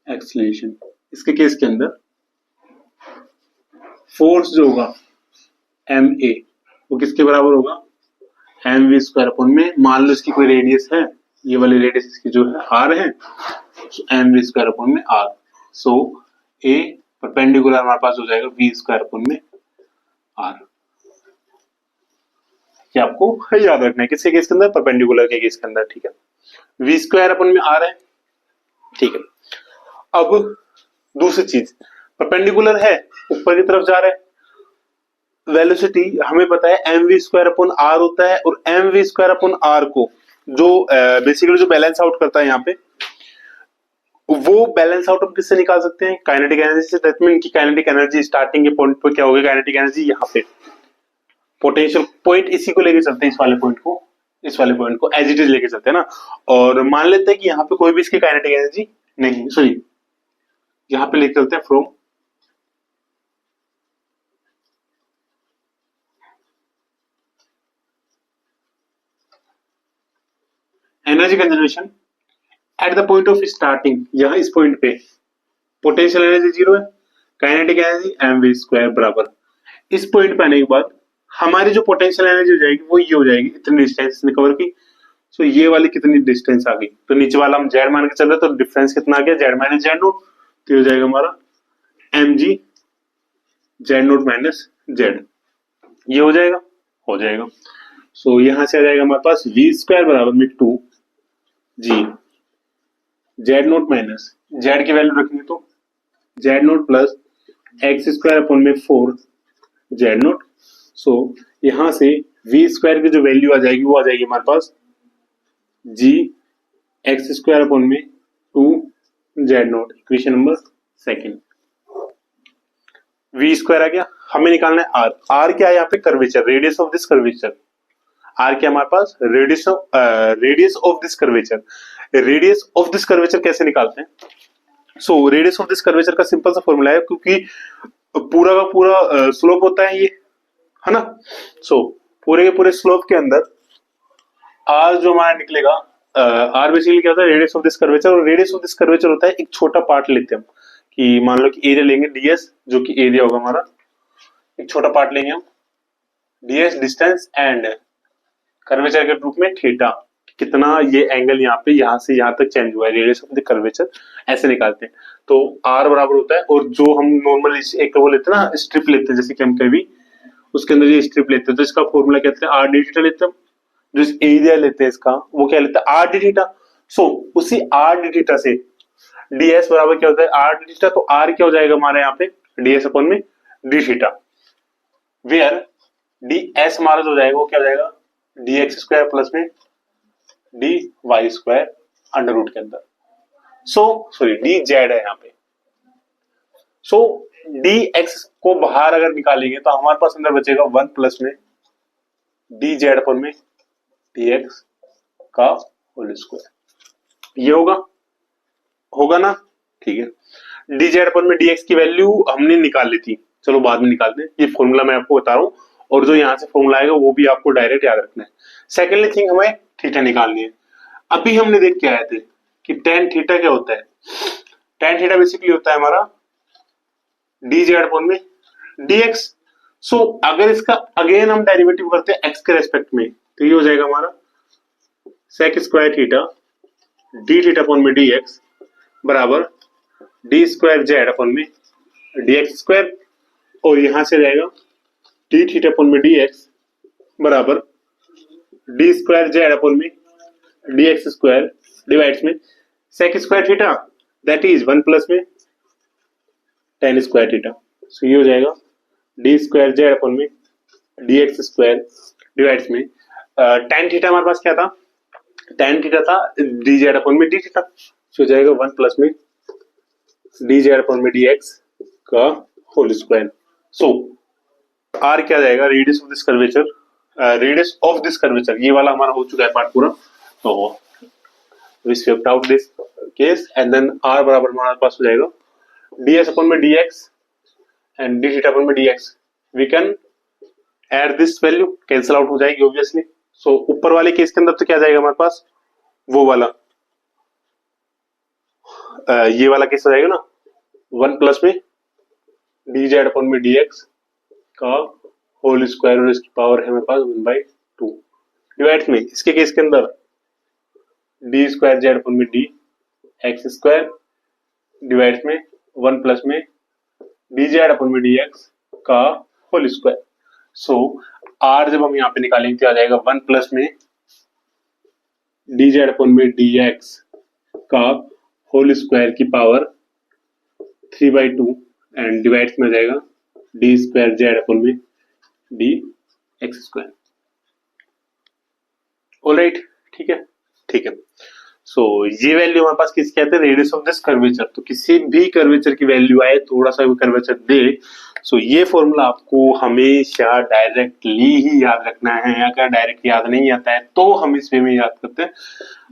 एक्सेलरेशन। इसके केस के अंदर फोर्स जो होगा एम ए वो किसके बराबर होगा, एम वी स्क्वायर अपन में, मान लो इसकी कोई रेडियस है, ये वाली रेडियस इसकी जो है आर है, एम वी स्क्वायर अपन में आर। सो ए परपेंडिकुलर हमारे पास हो जाएगा वी स्क्वायर अपन में आर। ये आपको याद रखना है किसके केस के अंदर, परपेंडिकुलर के केस के अंदर, ठीक है। वी स्क्वायर अपन में आर है, ठीक है। अब दूसरी चीज, परपेंडिकुलर है, ऊपर की तरफ जा रहा है, वेलोसिटी हमें पता है m v square upon r होता है, और m v square upon r को जो बेसिकली जो बैलेंस आउट करता है यहाँ पे, वो बैलेंस आउट हम किससे निकाल सकते हैं, काइनेटिक एनर्जी से। दैट मीन की काइनेटिक एनर्जी स्टार्टिंग के पॉइंट पर क्या होगी, काइनेटिक एनर्जी यहाँ पे पोटेंशियल पॉइंट इसी को लेके चलते हैं, इस वाले पॉइंट को, इस वाले पॉइंट को एज इट इज लेके चलते हैं ना, और मान लेते हैं कि यहाँ पे कोई भी इसकी काइनेटिक एनर्जी नहीं, सॉरी यहाँ पे लेके चलते हैं from energy conservation at the point of starting, यहाँ इस पॉइंट पे पोटेंशियल एनर्जी जीरो है, kinetic energy m v square बराबर, इस पॉइंट पे आने के बाद हमारी जो पोटेंशियल एनर्जी हो जाएगी वो ये हो जाएगी, इतनी डिस्टेंस ने कवर की। सो ये वाली कितनी डिस्टेंस आ गई, तो नीचे वाला हम जेड मान के चल रहे, तो डिफरेंस कितना आ गया, जेड माइनस जेड नोट, तो हो जाएगा हमारा M G Z naught minus Z, ये हो जाएगा, हो जाएगा। सो यहां से आ जाएगा हमारे पास वी स्क्वायर बराबर में 2 जी जेड नोट माइनस जेड की वैल्यू रखेंगे तो Z note plus x square upon में 4 जेड नोट। सो यहां से वी स्क्वायर की जो वैल्यू आ जाएगी वो आ जाएगी हमारे पास जी एक्स स्क्वायर अपॉन में 2 Z naught, equation number second. V square आ गया, हमें निकालना है आर। आर क्या है यहाँ पे, curvature, radius of this curvature. R क्या हमारे पास, radius of this curvature. Radius of this curvature कैसे निकालते हैं, so radius of this curvature का सिंपल सा फॉर्मूला है, क्योंकि पूरा का पूरा स्लोप होता है ये, है ना। सो पूरे के पूरे स्लोप के अंदर आर जो हमारा निकलेगा, आर बेसिकली क्या होता है, रेडियस ऑफ दिस कर्वेचर। और रेडियस ऑफ दिस कर्वेचर होता है, एक छोटा पार्ट लेते हैं हम, कि मान लो कि एरिया लेंगे डीएस, जो कि एरिया होगा हमारा, एक छोटा पार्ट लेंगे हम डीएस डिस्टेंस एंड कर्वेचर के रूप में थीटा, कितना ये एंगल यहाँ पे यहाँ से यहाँ तक चेंज हुआ है, रेडियस ऑफ द कर्वेचर, ऐसे निकालते हैं। तो आर बराबर होता है, और जो हम नॉर्मल एक वो लेते हैं ना, स्ट्रिप लेते हैं, जैसे कि हम कभी उसके अंदर ये स्ट्रिप लेते हैं, तो इसका फॉर्मूला कहते हैं आर डी थीटा लेते हैं। जो एरिया लेते हैं इसका वो क्या लेते हैं, आर डी थीटा। सो उसी आर डी थीटा से डीएस बराबर क्या होता है, आर डी थीटा। तो आर क्या हो जाएगा हमारे यहाँ पे, डीएस अपॉन में डी थीटा, वेयर डीएस हमारा जो हो जाएगा वो क्या हो जाएगा, डी एक्स स्क्वायर प्लस में D Y square under root के अंदर। सो सॉरी डी जेड है यहाँ पे। सो डी एक्स को बाहर अगर निकालेंगे तो हमारे पास अंदर बचेगा 1 प्लस में डी जेड अपॉन में डी एक्स का होल स्क्वायर, ये होगा, होगा ना, ठीक है। डी जेड अपॉन में डी एक्स की वैल्यू हमने निकाल ली थी, चलो बाद में निकालते हैं, ये फॉर्मूला मैं आपको बता रहा हूँ, और जो यहाँ से फॉर्मूला आएगा वो भी आपको डायरेक्ट याद रखना है। सेकेंडली थिंग हमें थीटा निकालनी है। अभी हमने देख के आए थे कि टेन थीटा क्या होता है, टेन थीटा बेसिकली होता है हमारा डी जेड अपॉन में डी एक्स। सो अगर इसका अगेन हम डेरिवेटिव करते हैं एक्स के रेस्पेक्ट में, तो ये हो जाएगा हमारा sec square theta D theta upon में डी एक्स बराबर डी स्क्वायर जेड अपॉन में डी एक्स स्क्वायर, और यहां से जाएगा डी थीटा अपॉन में डी एक्स बराबर डी स्क्वायर जेड अपॉन में डी एक्स स्क्वायर डिवाइड्स में sec square theta, that is 1 plus में टेन स्क्वायर थीटा। सो ये हो जाएगा डी स्क्वायर जेड अपॉन में डी एक्स स्क्वायर डिवाइड्स में टेन थीटा हमारे पास क्या था, टेन थीटा था डी जेड अपॉन में डी थीटा, हो जाएगा 1 प्लस में डी जेड अपॉन में डी एक्स का होल स्क्वायर। सो आर क्या जाएगा, radius of this curvature, radius of this curvature, ये वाला हमारा हो चुका है पार्ट पूरा। तो we swept out this case and then r बराबर हमारे पास हो जाएगा ds अपॉन में dx and d theta upon में dx। we can add this value, cancel out हो जाएगी ऑब्वियसली। सो ऊपर वाले केस के अंदर तो क्या जाएगा हमारे पास, वो वाला ये वाला केस हो जाएगा ना, 1 प्लस में डी जेड अपॉन में dx का होल स्क्वायर, और इसकी पावर है हमारे पास 1/2 डिवाइड्स में इसके केस के अंदर डी स्क्वायर जेड अपन में डी एक्स स्क्वायर डिवाइड्स में 1 प्लस में डी जेड अपन में डी एक्स का होल स्क्वायर। सो आर जब हम यहाँ पे निकालेंगे तो आ जाएगा 1 प्लस में डी जेड अपन में डी एक्स का होल स्क्वायर की पावर 3/2 एंड डिवाइड्स में आ जाएगा डी स्क्वायर जेड अपन में डी एक्स स्क्वायर। ऑलराइट, ठीक है, ठीक है। सो ये वैल्यू हमारे पास किसकी आती है, रेडियस ऑफ दिस कर्वेचर। तो किसी भी कर्वेचर की वैल्यू आए, थोड़ा सा भी कर्वेचर दे, सो ये फॉर्मूला आपको हमेशा डायरेक्टली ही याद रखना है। अगर डायरेक्ट याद नहीं आता है तो हम इस वे में याद करते हैं,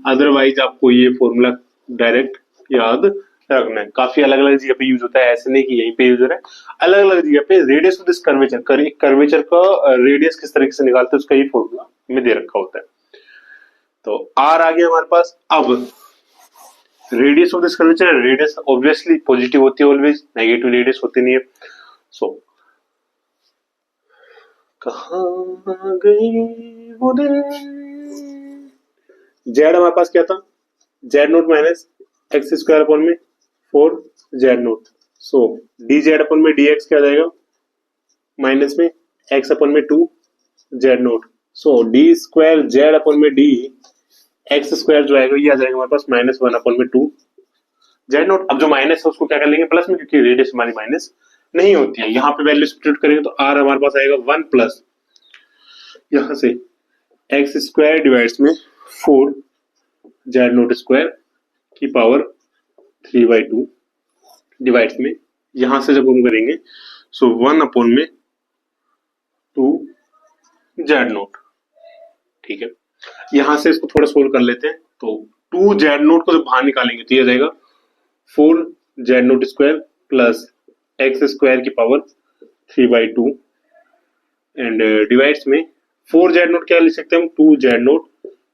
अदरवाइज आपको ये फॉर्मूला डायरेक्ट याद रखना है। काफी अलग अलग जगह पे यूज होता है, ऐसे नहीं कि यहीं पे यूज हो रहा है, अलग अलग जगह पे। Radius of this curvature, curvature का रेडियस किस तरीके से निकालते हैं उसका ये फॉर्मूला में दे रखा होता है। तो आर आ गया हमारे पास। अब radius of this curvature, radius obviously positive होती है ऑलवेज, नेगेटिव रेडियस होती नहीं है। सो कहां गई वो दिन, जेड हमारे पास क्या था, Z naught minus x square upon में 4 जेड नोट। सो डी जेड अपन में डी एक्स क्या जाएगा, माइनस में एक्स अपन में 2 जेड नोट। सो डी स्क्वायर जेड अपन में डी एक्स स्क्वायर जो आएगा ये आ जाएगा हमारे पास -1 अपन में 2 जेड नोट। अब जो माइनस है उसको क्या कर लेंगे प्लस में, क्योंकि रेडियस हमारी माइनस नहीं होती है। यहाँ पे वैल्यू सब्स्टिट्यूट करेंगे तो आर हमारे पास आएगा 1 प्लस यहां से एक्स स्क्वायर डिवाइड्स में 4 जेड नोट स्क्वायर की पावर 3/2 डिवाइड्स में यहां से जब हम करेंगे सो 1 अपन में 2 जेड नोट। ठीक है, यहां से इसको थोड़ा सोल्व कर लेते हैं। तो 2 जेड नोट को जब बाहर निकालेंगे तो ये जाएगा 4 z naught square plus x square की पावर 3/2 एंड डिवाइड्स में 4 जेड नोट क्या लिख सकते हैं हम, 2 जेड नोट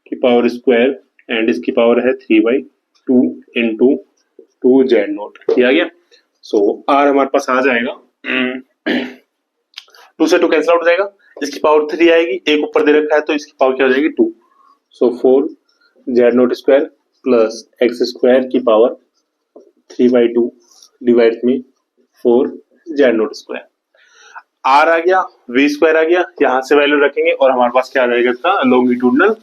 की पावर स्क्वायर एंड इसकी पावर है 3/2 इंटू 2 जेड नोट। ये आ गया। सो आर हमारे पास आ जाएगा 2 से 2 कैंसिल आउट हो जाएगा, इसकी पावर 3 आएगी, एक ऊपर दे रखा है तो इसकी पावर क्या हो जाएगी 2। सो 4 z naught square plus x square की पावर 3/2 डिवाइड में 4 जेड नोट स्क्वायर। आर आ गया, वी स्क्वायर आ गया, यहां से वैल्यू रखेंगे और हमारे पास क्या आ जाएगा इसका लॉन्गिट्यूडनल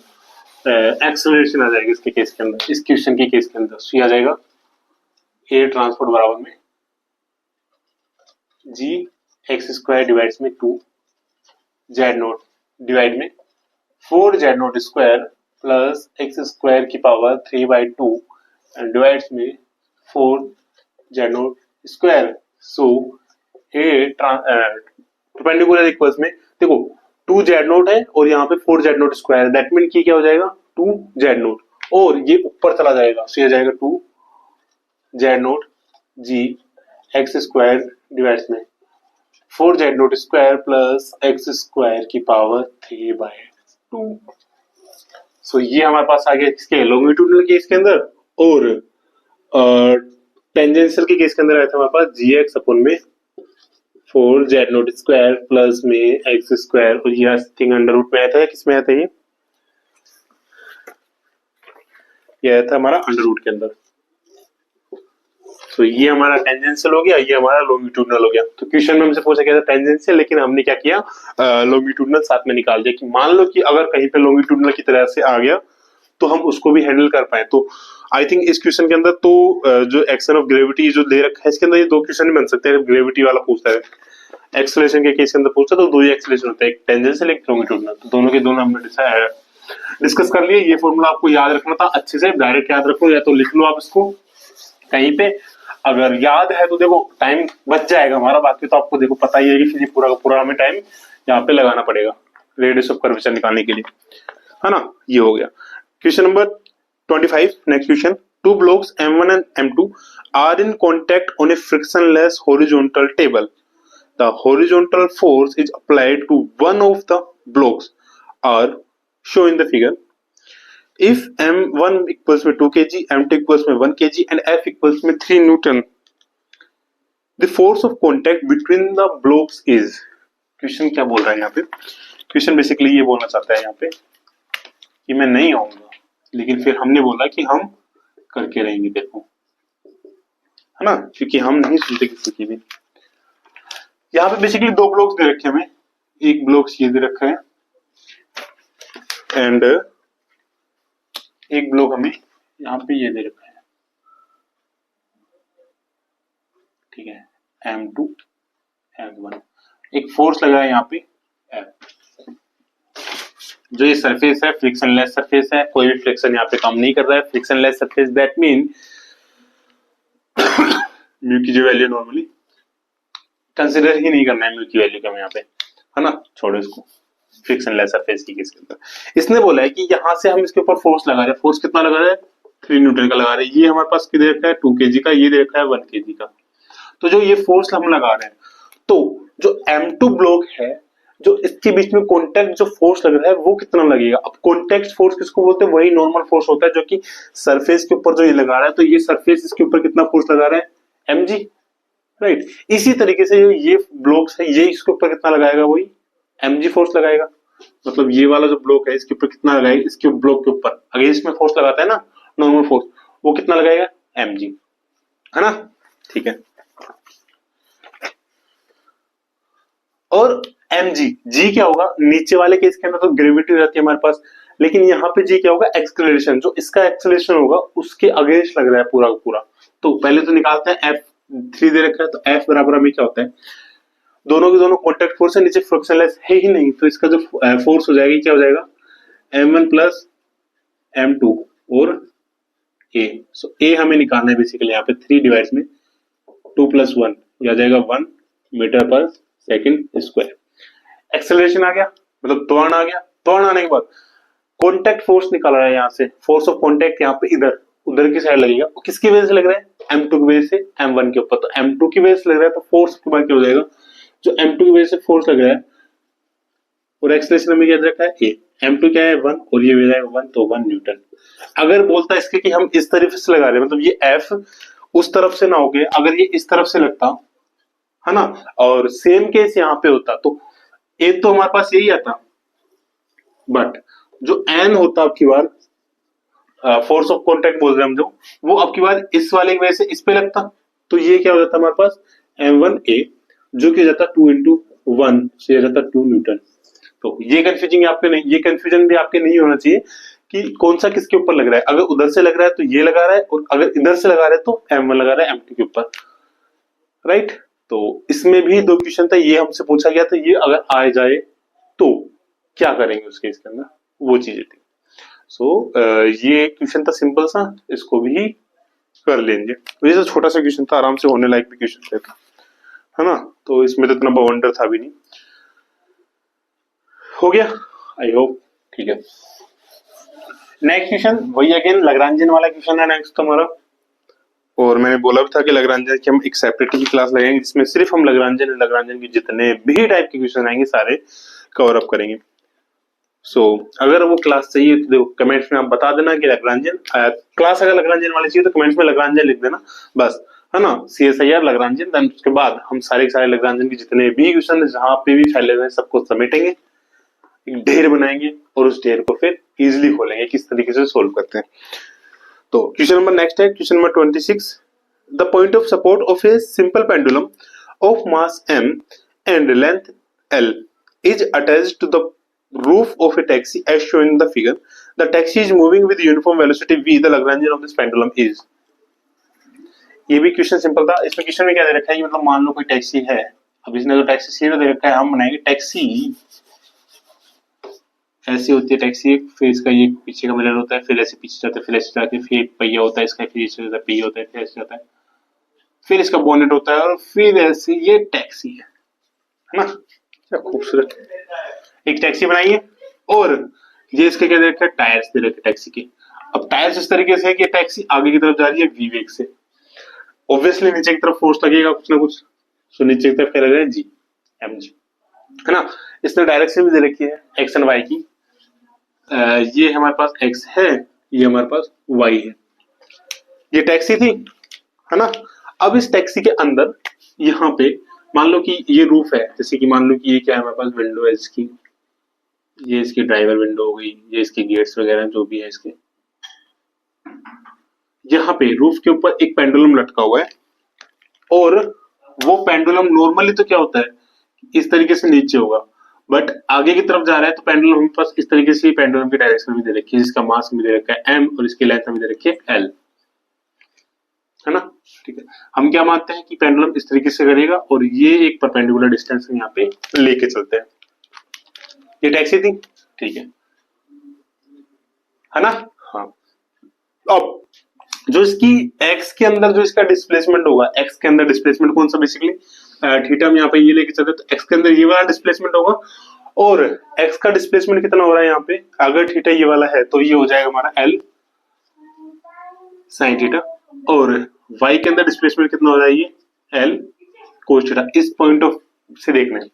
एक्सेलरेशन आ जाएगा इसके केस के अंदर, इस क्वेश्चन के केस के अंदर। सो ये आ जाएगा ए ट्रांसपोर्ट बराबर में जी एक्स स्क्वायर डिवाइड्स में 2 जेड नोट डिवाइड में 4 z naught square plus x square की पावर 3/2 एंड डिवाइड्स में 4 जेड नोट स्क्वायर। सो ए परपेंडिकुलर इक्वल्स में देखो 2 जेड नोट है और यहाँ पे 4 z naught square, that mean की क्या हो जाएगा 2 जेड नोट और ये ऊपर चला जाएगा। सो ये जाएगा 2 जेड नोट जी एक्स स्क्वायर डिवाइड्स में 4 z naught square plus x square की पावर 3/2। सो ये हमारे पास आ गया इसके लॉन्गिट्यूडनल केस के अंदर। और टेंजेंशियल के केस के अंदर आया था हमारे पास जी एक्स अपन में 4 जेड नोट स्क्वायर प्लस में एक्स स्क्वायर, और ये थिंग अंडर रूट में आया था, किस में आया था ये आया था हमारा अंडर रूट के अंदर। तो ये हमारा टेंजेंशियल हो गया, ये हमारा लॉन्गिट्यूडनल हो गया। तो क्वेश्चन में हमसे पूछा गया था टेंजेंशियल, लेकिन हमने क्या किया लॉन्गिट्यूडनल साथ में निकाल दिया कि मान लो कि अगर कहीं पे लॉन्गिट्यूडनल की तरह से आ गया तो हम उसको भी हैंडल कर पाए। तो आई थिंक इस क्वेश्चन के अंदर तो जो एक्शन ऑफ ग्रेविटी जो दे रखा है इसके अंदर ये 2 क्वेश्चन नहीं बन सकते हैं। ग्रेविटी वाला पूछता है, एक्सेलरेशन के केस के अंदर पूछता है तो 2 ही एक्सेलरेशन होता है, एक टेंजेंशियल एक लॉन्गिट्यूडनल। तो दोनों के दोनों हमने डिस्कस कर लिए। ये फॉर्मूला आपको याद रखना था अच्छे से, डायरेक्ट याद रखो या तो लिख लो आप इसको कहीं पे, अगर याद है तो देखो टाइम बच जाएगा हमारा, बाकी तो आपको देखो पता ही है कि फिर पूरा का पूरा हमें टाइम यहाँ पे लगाना पड़ेगा रेडियस ऑफ कर्वेचर निकालने के लिए, है ना। ये हो गया question number 25। Next question, 2 blocks M1 and M2 are in contact on a frictionless horizontal table. The horizontal force is applied to one of the blocks are shown in the figure. If M1 equals में 2 kg, M2 equals में 1 kg and F equals में 3 Newton, the force of contact between the blocks is। Question क्या बोल रहा है यहाँ पे, question basically ये बोलना चाहता है यहाँ पे कि मैं नहीं आऊंगा, लेकिन फिर हमने बोला कि हम करके रहेंगे, देखो है ना, क्योंकि हम नहीं सुनते किसी की भी। यहाँ पे बेसिकली दो ब्लॉक्स दे रखे हैं हमें, एक ब्लॉक ये दे रखा है एंड एक ब्लॉक हमें यहाँ पे ये दे रखा है, ठीक है, M2 M1। एक फोर्स लगा है यहाँ पे F। जो ये सरफेस है फ्रिक्शनलेस सरफेस है, कोई भी फ्रिक्शन यहाँ पे काम नहीं कर रहा है, frictionless surface that mean mu की जो वैल्यू नॉर्मली कंसिडर ही नहीं करना है, म्यू की वैल्यू का यहाँ पे, है ना, छोड़ो इसको, फ्रिक्शनलेस सरफेस की केस के अंदर। इसने बोला है कि यहाँ से हम इसके ऊपर फोर्स लगा रहे हैं, फोर्स कितना लगा रहे हैं, 3 न्यूटन का लगा रहे हैं। ये हमारे पास दे रखा है 2 kg का, ये दे रखा है 1 kg का। तो जो ये फोर्स हम लगा रहे हैं, तो जो M2 ब्लॉक है, जो इसके बीच में कॉन्टैक्ट जो फोर्स लग रहा है वो कितना लगेगा। अब कॉन्टैक्ट फोर्स किसको बोलते हैं, वही नॉर्मल फोर्स होता है जो कि सरफेस के ऊपर जो ये लगा रहा है, तो ये सरफेस इसके ऊपर कितना फोर्स लगा रहा है, mg, राइट। इसी तरीके से ये ब्लॉक्स है, ये इसके ऊपर कितना लगाएगा, वही mg फोर्स लगाएगा। मतलब ये वाला जो ब्लॉक है इसके ऊपर कितना लगाएगा, इसके ब्लॉक के ऊपर अगेंस्ट में फोर्स लगाता है ना नॉर्मल फोर्स, वो कितना लगाएगा, mg, है ना, ठीक है। और mg, g क्या होगा, नीचे वाले केस के अंदर तो ग्रेविटी रहती है हमारे पास, लेकिन यहाँ पे g क्या होगा, एक्सेलरेशन, जो इसका एक्सेलरेशन होगा उसके अगेंस्ट लग रहा है पूरा का पूरा। तो पहले तो निकालते हैं, F3 दे रखा है, तो F बराबर हमें क्या होता है, दोनों के दोनों कॉन्टैक्ट फोर्स है, नीचे फ्रिक्शनलेस है ही नहीं, तो इसका जो फोर्स हो जाएगा क्या हो जाएगा, M1 प्लस M2 और A। सो A हमें निकालना है बेसिकली यहाँ पे 3 डिवाइड्स में 2 प्लस 1, यह आ जाएगा 1 मीटर पर सेकंड स्क्वायर। एक्सेलरेशन आ गया, मतलब त्वरण आ गया। त्वरण आने के बाद कॉन्टैक्ट फोर्स निकाल रहा है यहाँ से, फोर्स ऑफ कॉन्टैक्ट यहाँ पे इधर उधर की साइड लगेगा, किसकी वजह से लग रहा है, M2 की वजह से M1 के ऊपर। तो M2 की वजह से लग रहा है, तो फोर्स के बाद क्या हो जाएगा, जो M2 की वजह से फोर्स लग रहा है और एक्सेलरेशन हमें याद रखा है A, M2 क्या है 1 और ये वजह है 1, तो 1 न्यूटन। अगर बोलता है इसके कि हम इस तरफ से लगा रहे हैं, मतलब ये F उस तरफ से ना होके अगर ये इस तरफ से लगता, है ना, और सेम केस यहाँ पे होता, तो एक तो हमारे पास यही आता, बट जो N होता आपकी बार फोर्स ऑफ कॉन्टैक्ट बोल रहे हैं हम, जो वो आपकी बार इस वाले की वजह से इस पे लगता, तो ये क्या हो जाता हमारे पास M1A, जो कि हो जाता 2 into 1 से हो जाता 2 न्यूटन। तो ये कंफ्यूजिंग आपके नहीं, ये कंफ्यूजन भी आपके नहीं होना चाहिए कि कौन सा किसके ऊपर लग रहा है। अगर उधर से लग रहा है तो ये लगा रहा है, और अगर इधर से लगा रहा है तो M1 लगा रहा है M2 के ऊपर, राइट। तो इसमें भी 2 क्वेश्चन था, ये हमसे पूछा गया था, ये अगर आ जाए तो क्या करेंगे उसके इसके अंदर, वो चीजें थी। सो ये क्वेश्चन था सिंपल सा, इसको भी कर लेंगे। वैसे तो छोटा सा क्वेश्चन था, आराम से होने लायक भी क्वेश्चन था, है ना, तो इसमें तो इतना बवंडर था भी नहीं। हो गया, आई होप, ठीक है। नेक्स्ट क्वेश्चन वही अगेन लैग्रांजियन वाला क्वेश्चन है नेक्स्ट हमारा, और मैंने बोला भी था कि लैग्रांजियन की हम एक सेपरेट ही क्लास लगाएंगे जिसमें सिर्फ हम लैग्रांजियन के जितने भी टाइप के क्वेश्चन आएंगे सारे कवर अप करेंगे। सो अगर वो क्लास चाहिए तो देखो कमेंट्स में आप बता देना कि लैग्रांजियन क्लास, अगर लैग्रांजियन वाली चाहिए तो कमेंट्स में लैग्रांजियन लिख देना बस, है ना, CSIR लैग्रांजियन। देन उसके बाद हम सारे के सारे लैग्रांजियन के जितने भी क्वेश्चन जहां पे भी फैले हुए हैं सबको समेटेंगे, एक ढेर बनाएंगे और उस ढेर को फिर इजिली खोलेंगे किस तरीके से सोल्व करते हैं। तो क्वेश्चन नंबर नेक्स्ट है question number 26। The point of support of a simple pendulum of mass m and length L is attached to the roof of a taxi as shown in the figure. The taxi is moving with uniform velocity v. The Lagrangian of this pendulum is. ये भी question simple था। इसमें question में क्या दे रखा है, मतलब मान लो कोई टैक्सी है, अब इसने तो टैक्सी सीधा दे रखा है, हम बनाएंगे टैक्सी ऐसी होती है टैक्सी, फिर इसका ये पीछे का मिरर होता है, फिर ऐसे पीछे जाता है, फिर ऐसे जाके फिर एक पहिया होता है इसका, फिर ऐसे जाता है पहिया होता है, फिर ऐसे जाता है, फिर इसका बोनेट होता है, और फिर ऐसे ये टैक्सी है ना। क्या खूबसूरत एक टैक्सी बनाइए, और ये इसके क्या दे रखा है, टायर्स दे रखे टैक्सी के। अब टायर्स इस तरीके से है कि टैक्सी आगे की तरफ जा रही है वी वेग से, ऑब्वियसली नीचे की तरफ फोर्स लगेगा कुछ ना कुछ, सो नीचे की तरफ क्या लगेगा जी, mg, है ना। इसने डायरेक्शन भी दे रखी है एक्स एंड वाई की, ये हमारे पास x है, ये हमारे पास y है। ये टैक्सी थी, है ना। अब इस टैक्सी के अंदर यहाँ पे मान लो कि ये रूफ है, जैसे कि मान लो कि ये क्या है हमारे पास विंडो है इसकी, ये इसकी ड्राइवर विंडो हो गई, ये इसके गेट्स वगैरह जो भी है इसके। यहाँ पे रूफ के ऊपर एक पेंडुलम लटका हुआ है और वो पेंडुलम नॉर्मली तो क्या होता है, इस तरीके से नीचे होगा, बट आगे की तरफ जा रहा है तो पेंडुलम हमारे पास इस तरीके से पेंडुलम की डायरेक्शन भी दे रखी है, जिसका मास भी दे रखा है m और इसकी लेंथ भी दे रखी है l, है ना। ठीक है, हम क्या मानते हैं कि पेंडुलम इस तरीके से करेगा और ये एक परपेंडिकुलर डिस्टेंस यहाँ पे लेके चलते हैं। ये टैक्सी थी, ठीक है ना। हाँ, अब जो इसकी x के अंदर जो इसका डिस्प्लेसमेंट होगा, x के अंदर डिस्प्लेसमेंट कौन सा, बेसिकली थीटा हम यहाँ पे ये लेके चलते हैं तो x के अंदर ये वाला डिस्प्लेसमेंट होगा और x का डिस्प्लेसमेंट कितना हो रहा है यहाँ पे, अगर थीटा ये वाला है तो ये हो जाएगा हमारा l साइन थीटा और y के अंदर डिस्प्लेसमेंट कितना हो रहा है, ये l कोस थीटा। इस पॉइंट ऑफ से देखना है,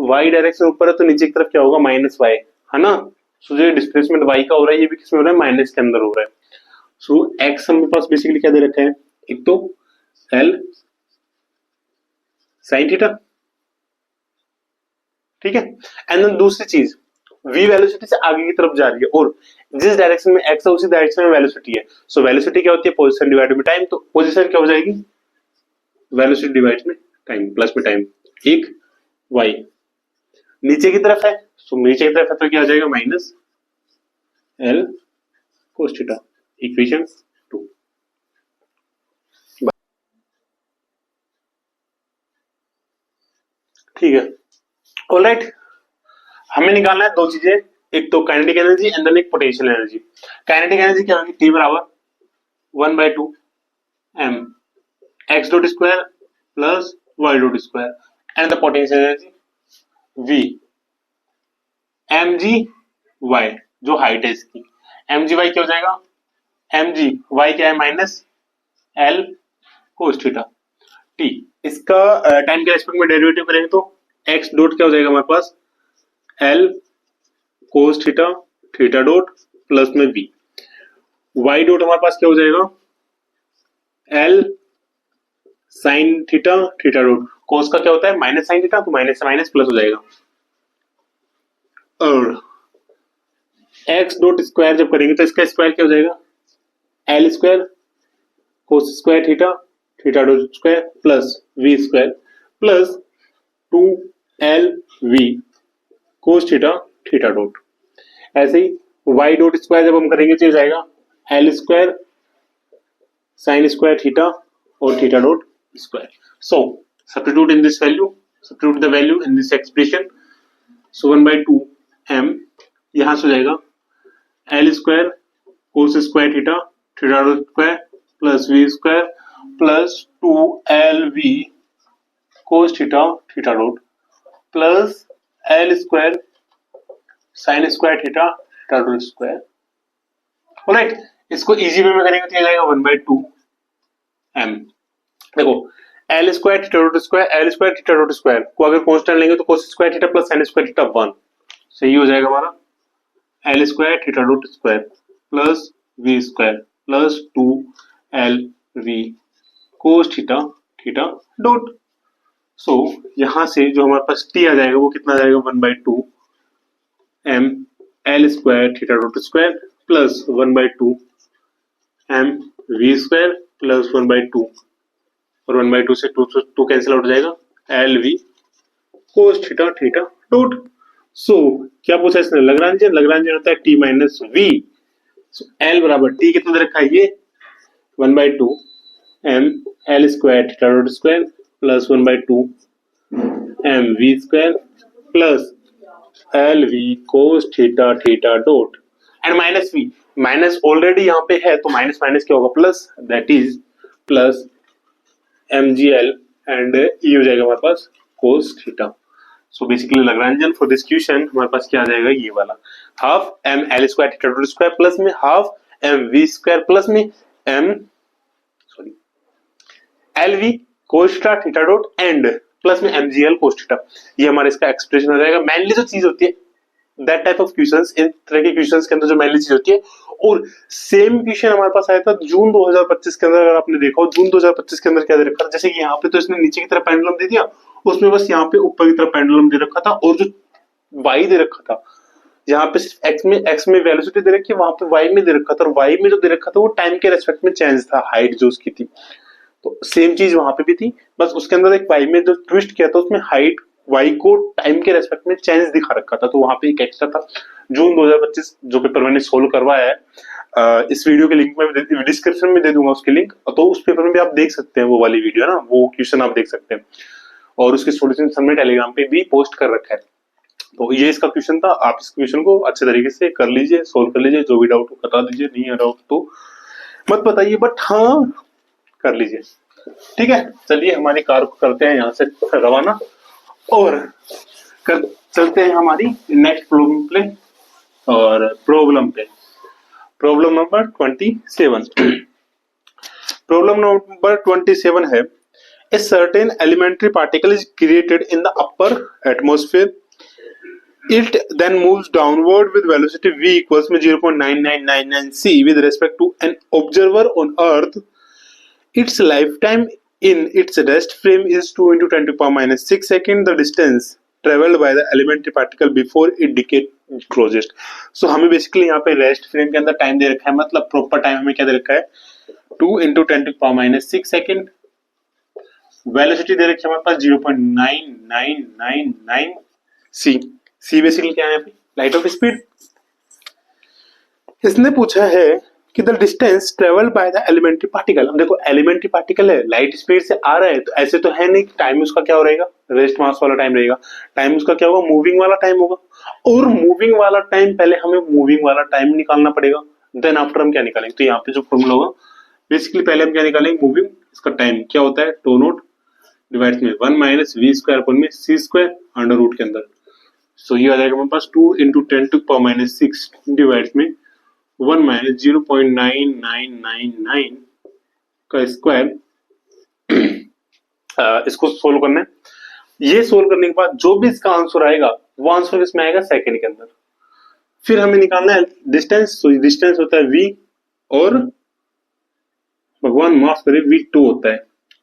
y डायरेक्शन ऊपर है तो नीचे की तरफ क्या होगा, माइनस y, है ना। सो जो डिस्प्लेसमेंट y का हो रहा है ये भी किसमें हो रहा है, माइनस के अंदर हो रहा है। सो x हमारे पास बेसिकली क्या दे रखा है, एक तो l साइन थीटा, ठीक है। एंड देन दूसरी चीज v वेलोसिटी से आगे की तरफ जा रही है और जिस डायरेक्शन में x है उसी डायरेक्शन में वेलोसिटी है। सो वेलोसिटी क्या होती है, पोजीशन डिवाइडेड बाय टाइम, तो पोजीशन क्या हो जाएगी, वेलोसिटी डिवाइड में टाइम प्लस में टाइम, एक y नीचे की तरफ है, सो नीचे की तरफ है तो क्या आ जाएगा, minus l cos theta, equation 2। ठीक है, ऑलराइट, हमें निकालना है दो चीजें, एक तो काइनेटिक एनर्जी एंड देन एक पोटेंशियल एनर्जी। काइनेटिक एनर्जी क्या होगी, T बराबर 1/2 m x dot square plus y dot square and the potential energy v mg y, जो हाइट है इसकी, mg y क्या हो जाएगा, mg y क्या है, minus l cos theta t। इसका टाइम के रेस्पेक्ट में डेरिवेटिव करेंगे तो x डॉट क्या हो जाएगा हमारे पास, l cos theta theta dot plus में v, y डॉट हमारे पास क्या हो जाएगा, l sine theta theta dot, cos का क्या होता है, माइनस साइन थीटा, तो माइनस से माइनस प्लस हो जाएगा और x डॉट स्क्वायर जब करेंगे तो इसका स्क्वायर क्या हो जाएगा, l square cos square theta theta dot square plus v square plus 2lv cos theta theta dot. ऐसे ही y डॉट स्क्वायर जब हम करेंगे तो जाएगा l square sine square theta और theta dot square. So substitute in this value, substitute the value in this expression. So 1/2 m यहां से हो जाएगा l square cos square theta theta dot square plus v square plus 2lv cos theta theta dot plus l square sine square theta theta dot square. Alright, इसको easy way में करेंगे तो ये जाएगा 1/2 m। देखो l square theta dot square, l square theta dot square को अगर constant लेंगे तो cos square theta plus sin square theta 1, सही हो जाएगा हमारा l square theta dot square plus v square plus 2lv cos theta theta dot. So यहां से जो हमारे पास t आ जाएगा वो कितना आ जाएगा, 1/2 m l square theta dot square plus 1/2 m v square plus 1/2 और 1/2 से 2 कैंसिल आउट हो जाएगा, lv cos theta theta dot. So क्या पूछा इसने, लग्रांजियन, लग्रांजियन होता है t माइनस v। सो l बराबर t कितना दे रखा है, ये 1/2 m l square theta dot square plus 1/2 m v square plus lv cos theta theta dot and minus v, minus already यहाँ पे है तो माइनस माइनस क्या होगा, plus, that is plus mgl and ये हो जाएगा हमारे पास cos theta. So basically लग्रांजियन for this question हमारे पास क्या आ जाएगा, ये वाला half m l square theta dot square plus में half m v square plus में m sorry lv cos theta theta dot and plus में mgl cos थीटा। ये हमारा इसका एक्सप्रेशन हो जाएगा। मेनली जो चीज होती है दैट टाइप ऑफ क्वेश्चंस, इन तरह के क्वेश्चंस के अंदर जो मेनली चीज होती है, और सेम क्वेश्चन हमारे पास आया था जून 2025 के अंदर। अगर आपने देखा हो जून 2025 के अंदर क्या दे रखा था, जैसे कि यहाँ पे तो इसने नीचे की तरफ पेंडुलम दे दिया, उसमें बस यहाँ पे ऊपर की तरफ पेंडुलम दे रखा था और जो y दे रखा था यहाँ पे सिर्फ एक्स में वेलोसिटी दे रखी है, वहां पे वाई में दे रखा था, और वाई में जो दे रखा था वो टाइम के रेस्पेक्ट में चेंज था, हाइट जो उसकी थी। तो सेम चीज वहां पे भी थी, बस उसके अंदर एक वाई में जो ट्विस्ट किया था उसमें हाइट वाई को टाइम के रेस्पेक्ट में चेंज दिखा रखा था, तो वहां पे एक एक्स्ट्रा था। जून 2025 जो पेपर मैंने सोल्व करवाया है, इस वीडियो के लिंक में डिस्क्रिप्शन में दे दूंगा उसके लिंक, तो उस पेपर में भी आप देख सकते हैं वो वाली वीडियो ना, वो क्वेश्चन आप देख सकते हैं, और उसके सॉल्यूशन हमने टेलीग्राम पे भी पोस्ट कर रखा है। तो ये इसका क्वेश्चन था, आप इस क्वेश्चन को अच्छे तरीके से कर लीजिए, सोल्व कर लीजिए, जो भी डाउट हो बता दीजिए, नहीं है डाउट तो मत बताइए, बट हाँ कर लीजिए। ठीक है, चलिए हमारी कार को करते हैं यहाँ से रवाना, और चलते हैं हमारी नेक्स्ट प्रॉब्लम पे, और प्रॉब्लम नंबर 27। प्रॉब्लम नंबर 27 है, a certain elementary particle is created in the upper atmosphere. It then moves downward with velocity v equals 0.9999 c with respect to an observer on Earth. Its lifetime in its rest frame is 2 into 10 to the power minus 6 seconds. The distance traveled by the elementary particle before it decay closest. So हमें basically यहाँ पे rest frame के अंदर time दे रखा है, मतलब proper time हमें क्या दे रखा है, 2 into 10 to the power minus 6 second. Velocity दे रखी है हमारे पास 0.9999 c। c बेसिकली क्या है, लाइट ऑफ स्पीड। इसने पूछा है कि the distance travel by the elementary particle. अब देखो एलिमेंट्री पार्टिकल है, लाइट स्पीड से आ रहा है, तो ऐसे तो है नहीं, टाइम उसका क्या हो रहेगा, रेस्ट मास वाला टाइम रहेगा, टाइम उसका क्या होगा, मूविंग वाला टाइम होगा। और मूविंग वाला टाइम, पहले हमें मूविंग वाला टाइम निकालना पड़ेगा, देन आफ्टर हम क्या निकालेंगे, तो यहाँ पे जो फॉर्मूला होगा बेसिकली पहले हम क्या निकालेंगे, मूविंग, इसका टाइम क्या होता है, टो नोट डिवाइड में 1 माइनस वी स्क्वायर अपन में सी स्क्वायर अंडर रूट के अंदर। सो ये आ जाएगा हमारे पास 2 into 10 to the power minus 6 divide में 1 माइनस 0.9999 का स्क्वायर। इसको सोल्व करना है। ये सोल्व करने के बाद जो भी इसका आंसर आएगा वो आंसर इसमें आएगा सेकंड के अंदर। फिर हमें निकालना है डिस्टेंस, तो डिस्टेंस होता है v, और भगवान माफ करे v2 होता है।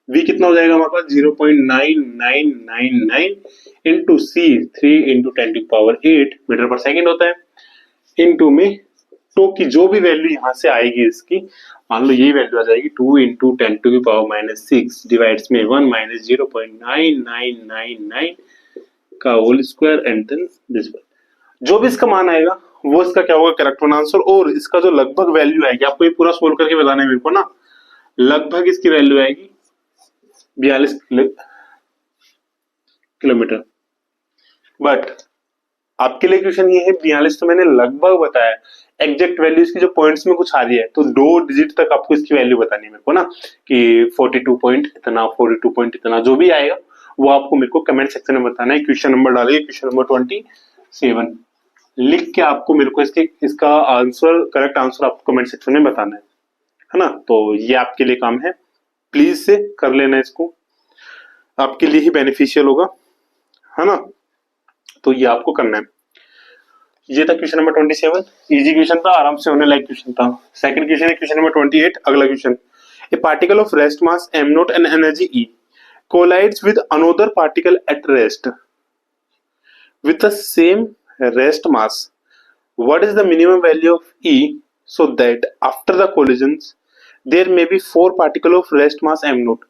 v कितना हो जाएगा हमारे पास 0.9999 into c 3 into 10 to the power 8 metre पर सेकंड होता है, इंटू में टो की जो भी वैल्यू यहाँ से आएगी इसकी, मान लो यही वैल्यू आ जाएगी 2 into 10 to the power minus 6 divides में 1 माइनस 0.9999 का whole square and then this one. जो भी इसका मान आएगा वो इसका क्या होगा, करेक्ट वन आंसर। और इसका जो लगभग वैल्यू आएगी, आपको ये पूरा सोल्व करके बताना है मेरे को ना, लगभग इसकी वैल्यू आएगी 42 किलोमीटर। बट आपके लिए क्वेश्चन ये है 42 तो मैंने लगभग बताया, एग्जैक्ट वैल्यू इसकी जो पॉइंट्स में कुछ आ रही है, तो 2 डिजिट तक आपको इसकी वैल्यू बतानी है मेरे को ना, कि 42 पॉइंट इतना, 42 पॉइंट इतना, जो भी आएगा वो आपको मेरे को कमेंट सेक्शन में बताना है। क्वेश्चन नंबर डालिए, क्वेश्चन नंबर 27 लिख के आपको मेरे को इसका आंसर, करेक्ट आंसर आपको कमेंट सेक्शन में बताना है ना। तो ये आपके लिए काम है, प्लीज से कर लेना, इसको आपके लिए ही बेनिफिशियल होगा, है ना। तो ये आपको करना है। ये था क्वेश्चन नंबर 27, इजी क्वेश्चन था, आराम से होने लायक क्वेश्चन था। सेकंड क्वेश्चन है क्वेश्चन नंबर 28, अगला question, A particle of rest mass m not and energy E collides with another particle at rest with the same rest mass. What is the minimum value of E so that after the collisions there may be 4 particle of rest mass m naught?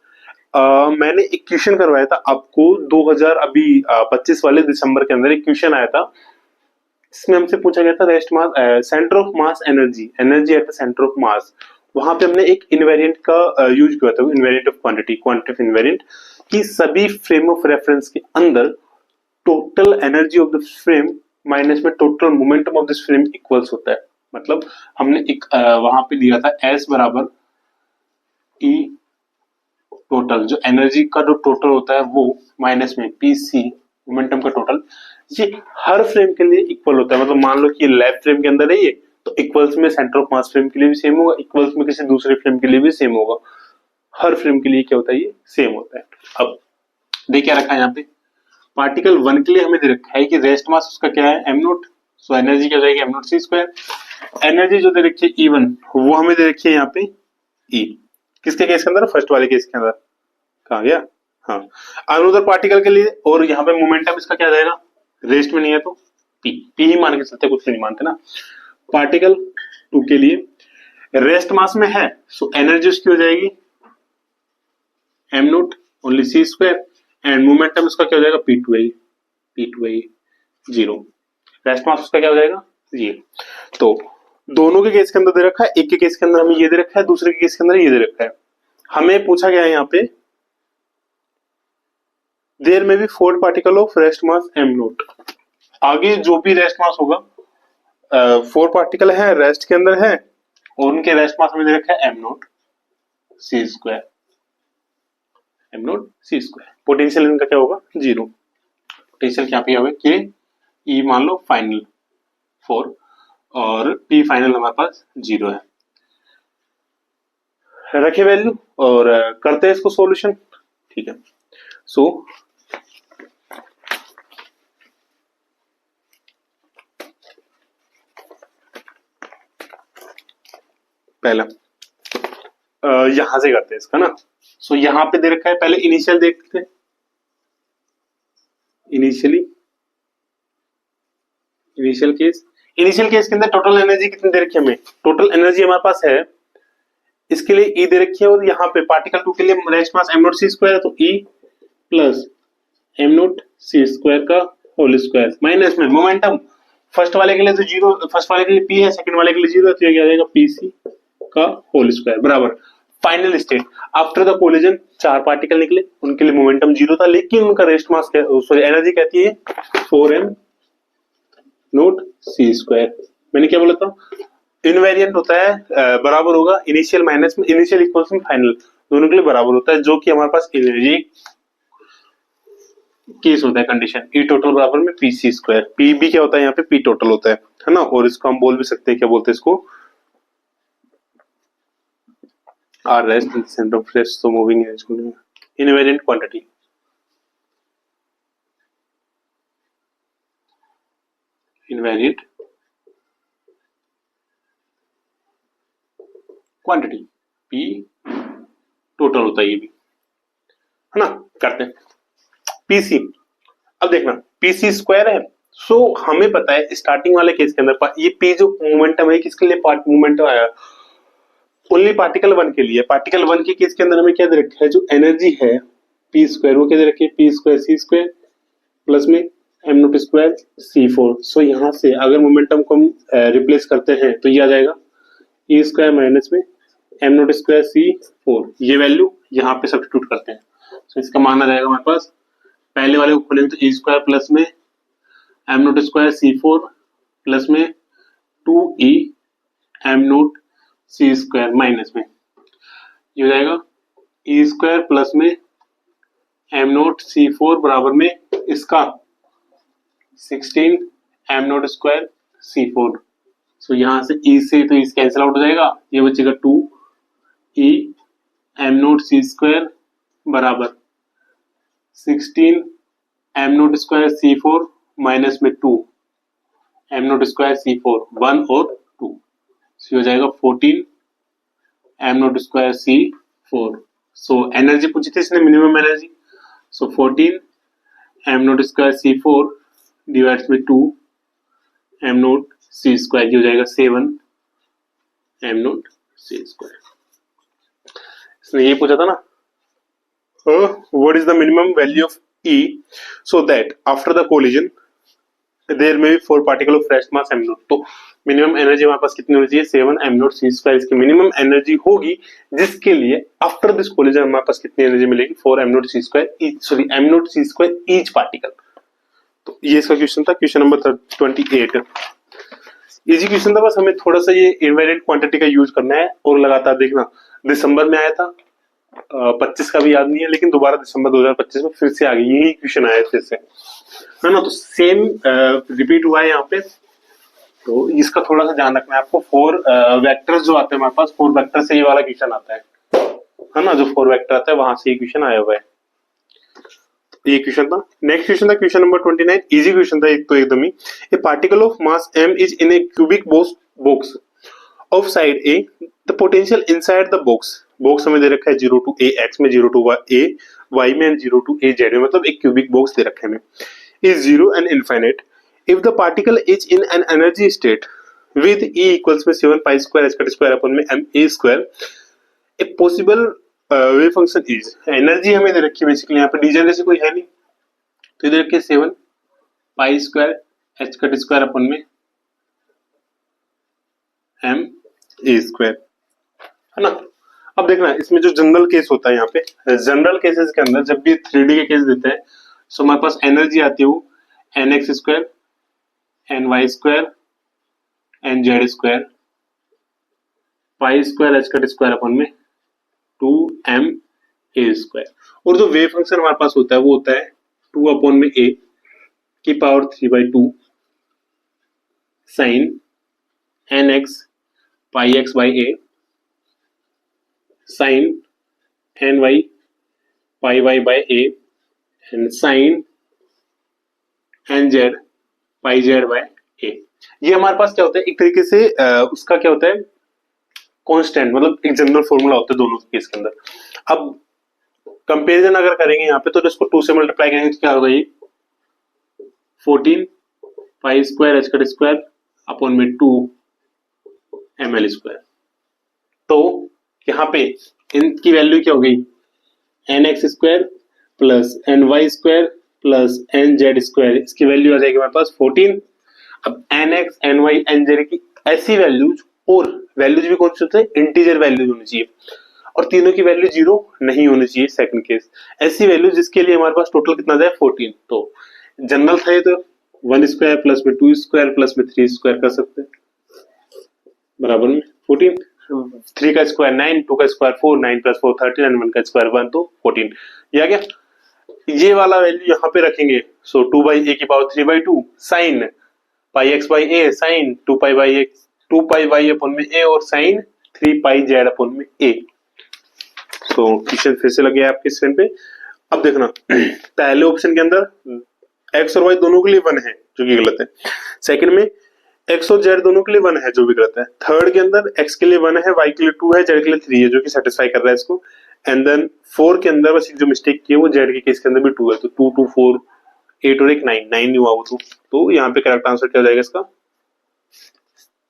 मैंने एक question करवाया था आपको 2025 वाले दिसंबर के अंदर, एक question आया था, इसमें हमसे पूछा गया था rest mass, centre of mass energy at the centre of mass. वहां पे हमने एक इनवेरिएंट का यूज किया था, invariant of quantity of invariant, कि सभी फ्रेम ऑफ रेफरेंस के अंदर total energy of the frame minus में total momentum of this frame equals होता है। मतलब हमने एक वहां पे दिया था S बराबर E टोटल, जो एनर्जी का जो टोटल होता है वो माइनस में PC मोमेंटम का टोटल, ये हर फ्रेम के लिए इक्वल होता है। मतलब मान लो कि लेफ्ट फ्रेम के अंदर है ये, तो इक्वल्स में सेंटर ऑफ मास फ्रेम के लिए भी सेम होगा, इक्वल्स में किसी दूसरे फ्रेम के लिए भी सेम होगा, हर फ्रेम के लिए क्या होता है, ये सेम होता है। अब देख क्या रखा है यहाँ पे, पार्टिकल 1 के लिए हमें दे रखा है कि रेस्ट मास उसका क्या है m नॉट, सो एनर्जी क्या जाएगी m not c square. Energy जो दे रखी है E1 वो हमें दे रखी है यहाँ पे E, किसके केस के अंदर, फर्स्ट वाले केस के अंदर, कहा गया, हाँ। अनदर पार्टिकल के लिए, और यहाँ पे मोमेंटम इसका क्या जाएगा, रेस्ट में नहीं है तो पी ही मान के चलते, कुछ नहीं मानते ना। पार्टिकल 2 के लिए रेस्ट मास में है, सो एनर्जी उसकी हो जाएगी M naught only C square, and momentum उसका क्या हो जाएगा P2 जीरो। रेस्ट मास उसका क्या हो जाएगा ये। तो दोनों के केस के अंदर दे रखा है, एक के केस के अंदर हमें ये दे रखा है, दूसरे के केस के अंदर ये दे रखा है। हमें पूछा गया है यहाँ पे there may be 4 particle of rest mass M naught. आगे जो भी रेस्ट मास होगा 4 पार्टिकल है रेस्ट के अंदर है, और उनके रेस्ट मास में दे रखा है एम नोट सी स्क्वायर। पोटेंशियल इनका क्या होगा जीरो। पोटेंशियल क्या पे होगा के ई मान लो फाइनल 4 और पी फाइनल हमारे पास जीरो है। रखे वैल्यू और करते हैं इसको सॉल्यूशन, ठीक है। सो पहला यहां से करते हैं इसका ना। सो यहां पे दे रखा है, पहले इनिशियल देखते हैं। इनिशियल केस के अंदर टोटल एनर्जी कितनी दे रखी है हमें, टोटल एनर्जी हमारे पास है इसके लिए ई दे रखी है, और यहाँ पे पार्टिकल 2 के लिए रेस्ट मास एम नोट सी स्क्वायर है, तो ई प्लस एम नोट सी स्क्वायर का होल स्क्वायर माइनस में मोमेंटम फर्स्ट वाले के लिए तो जीरो, फर्स्ट वाले के लिए पी है, सेकंड वाले के लिए जीरो है, तो ये क्या आ जाएगा पीसी का होल स्क्वायर बराबर final state after the collision 4 particle निकले, उनके लिए मोमेंटम जीरो था, लेकिन उनका रेस्ट मास सॉरी एनर्जी कहती है 4m नोट सी स्क्वायर। मैंने क्या बोला था, इनवेरिएंट होता है बराबर होगा इनिशियल माइनस में इनिशियल इक्वल्स में फाइनल, दोनों के लिए बराबर होता है, जो कि हमारे पास एनर्जी केस होता है कंडीशन ई टोटल बराबर में पी सी स्क्वायर। पी भी क्या होता है यहाँ पे पी टोटल होता है ना, और इसको हम बोल भी सकते हैं क्या बोलते हैं इसको are rest in centre of rest तो मूविंग है इसको invariant quantity. Invariant quantity P total होता है ये भी है ना। करते हैं पीसी। अब देखना पीसी स्क्वायर है, सो हमें पता है स्टार्टिंग वाले केस के अंदर ये पी जो मोमेंटम है किसके लिए पार्ट मोमेंटम आया ओनली पार्टिकल 1 के लिए। पार्टिकल 1 के केस के अंदर हमें क्या दे रखा है, जो एनर्जी है पी स्क्वायर वो क्या दे रखी है पी स्क्वायर सी स्क्वायर प्लस में एम नोट स्क्वायर सी फोर। सो यहाँ से अगर मोमेंटम को हम रिप्लेस करते हैं तो ये आ जाएगा ई स्क्वायर माइनस में एम नोट स्क्वायर सी फोर। ये वैल्यू यहाँ पे सब्स्टिट्यूट करते हैं, सो इसका मान आ जाएगा हमारे पास पहले वाले को खोलेंगे तो ई स्क्वायर प्लस में एम नोट स्क्वायर सी फोर प्लस में 2e एम नोट सी स्क्वायर माइनस में ये हो जाएगा ई स्क्वायर प्लस में एम नोट सी फोर बराबर में इसका 16 एम नोट स्क्वायर सी फोर। सो यहां से ई से तो इस कैंसिल आउट हो जाएगा, ये बचेगा 2e एम नोट सी स्क्वायर बराबर 16 एम नोट स्क्वायर सी फोर माइनस में 2 एम नोट स्क्वायर सी फोर 1 और 2, सो हो जाएगा 14 एम नोट स्क्वायर सी फोर। सो एनर्जी पूछी थी इसने मिनिमम एनर्जी, सो 14 एम नोट स्क्वायर सी फोर डिवाइड्स में 2 एम नोट सी स्क्वायर हो जाएगा 7 एम नोट सी स्क्वायर। इसने ये पूछा था ना what is the minimum value of E so that after the collision there may be 4 particle of rest mass m naught। तो minimum energy हमारे पास कितनी होनी चाहिए 7 m naught c स्क्वायर इसकी मिनिमम एनर्जी होगी, जिसके लिए आफ्टर दिस कोलिजन हमारे पास कितनी एनर्जी मिलेगी 4 m naught c square sorry m naught c square each particle. तो ये इसका क्वेश्चन था, क्वेश्चन नंबर 28। इजी क्वेश्चन था, बस हमें थोड़ा सा ये इनवेरिएंट क्वांटिटी का यूज करना है और लगातार देखना। दिसंबर में आया था 25 का भी याद नहीं है, लेकिन दोबारा दिसंबर 2025 में फिर से आ गई, यही क्वेश्चन आया फिर से है ना। तो सेम रिपीट हुआ है यहाँ पे, तो इसका थोड़ा सा ध्यान रखना है आपको। 4 वेक्टर्स जो आते हैं हमारे पास 4 वेक्टर से ये वाला क्वेश्चन आता है ना, जो 4 वेक्टर आता है वहां से ये क्वेश्चन आया हुआ है। ये क्वेश्चन था। नेक्स्ट क्वेश्चन था क्वेश्चन नंबर 29। इजी क्वेश्चन था एक तो एकदम ही। A particle of mass m is in a cubic box of side a, the potential inside the box हमें दे रखा है 0 to a x में, 0 to a y में, 0 to a z में, मतलब एक क्यूबिक बॉक्स दे रखा है हमें, is 0 and infinite. If the particle is in an energy state with E equals में 7 pi square H cut square upon में M A square, a possible wave function is, energy हमें दे रखी है basically, यहाँ पे डिजेनरेसी कोई है नहीं, तो इधर रखिए 7 pi square H cut square upon में एम ए स्क्वायर, है ना। अब देखना इसमें जो जनरल केस होता है, यहाँ पे जनरल केसेस के अंदर जब भी 3D के केस देते हैं, सो हमारे पास एनर्जी आती है वो N X square N Y square N Z square pi square H cut square upon में 2m ए स्क्वायर, और जो वेव फंक्शन हमारे पास होता है वो होता है 2 अपॉन में a की power 3/2 sine N X pi X by A sine N Y pi Y by A and sine N Z pi Z by A. ये हमारे पास क्या होता है, एक तरीके से उसका क्या होता है कांस्टेंट, मतलब एक जनरल फॉर्मूला होता है दोनों केस के अंदर। अब कंपैरिजन अगर करेंगे यहाँ पे, तो इसको 2 से मल्टीप्लाई करेंगे तो क्या होगा, ये 14 पाई square H cut square upon में 2 ml स्क्वायर। तो यहाँ पे इनकी वैल्यू क्या हो गई, N X square plus N Y square plus N Z square, इसकी वैल्यू आ जाएगी हमारे पास 14। अब N X N Y N Z की ऐसी वैल्यूज, और वैल्यूज भी कौन सी होती है, इंटीजर वैल्यूज होनी चाहिए, और तीनों की वैल्यू 0 नहीं होनी चाहिए। सेकंड केस ऐसी वैल्यू जिसके लिए हमारे पास टोटल कितना जाए 14, तो जनरल था ये, तो 1 स्क्वायर प्लस में 2 स्क्वायर प्लस में 3 स्क्वायर कर सकते हैं, बराबर में 14। 3 का स्क्वायर 9, 2 का स्क्वायर 4, 9 प्लस 4 13 एंड 1 का स्क्वायर 1, तो 14। ये आ गया, ये वाला वैल्यू यहाँ पे रखेंगे, सो 2 बाई ए की power 3/2 sine pi X by A sine 2 pi by X 2 pi Y upon में ए और साइन 3 पाई जेड अपन में ए। तो क्वेश्चन फिर से लगे आपके स्क्रीन पे। अब देखना पहले ऑप्शन के अंदर एक्स और वाई दोनों के लिए 1 है, जो कि गलत है। सेकंड में एक्स और जेड दोनों के लिए 1 है, जो भी गलत है। थर्ड के अंदर एक्स के लिए 1 है, वाई के लिए 2 है, जेड के लिए 3 है, जो कि सेटिस्फाई कर रहा है इसको। एंड देन 4 के अंदर बस जो मिस्टेक की है वो जेड के केस के अंदर भी 2 है, तो 2 2 4 8 और 1 9 9 नहीं हुआ वो, तो यहाँ पे करेक्ट आंसर क्या हो जाएगा इसका,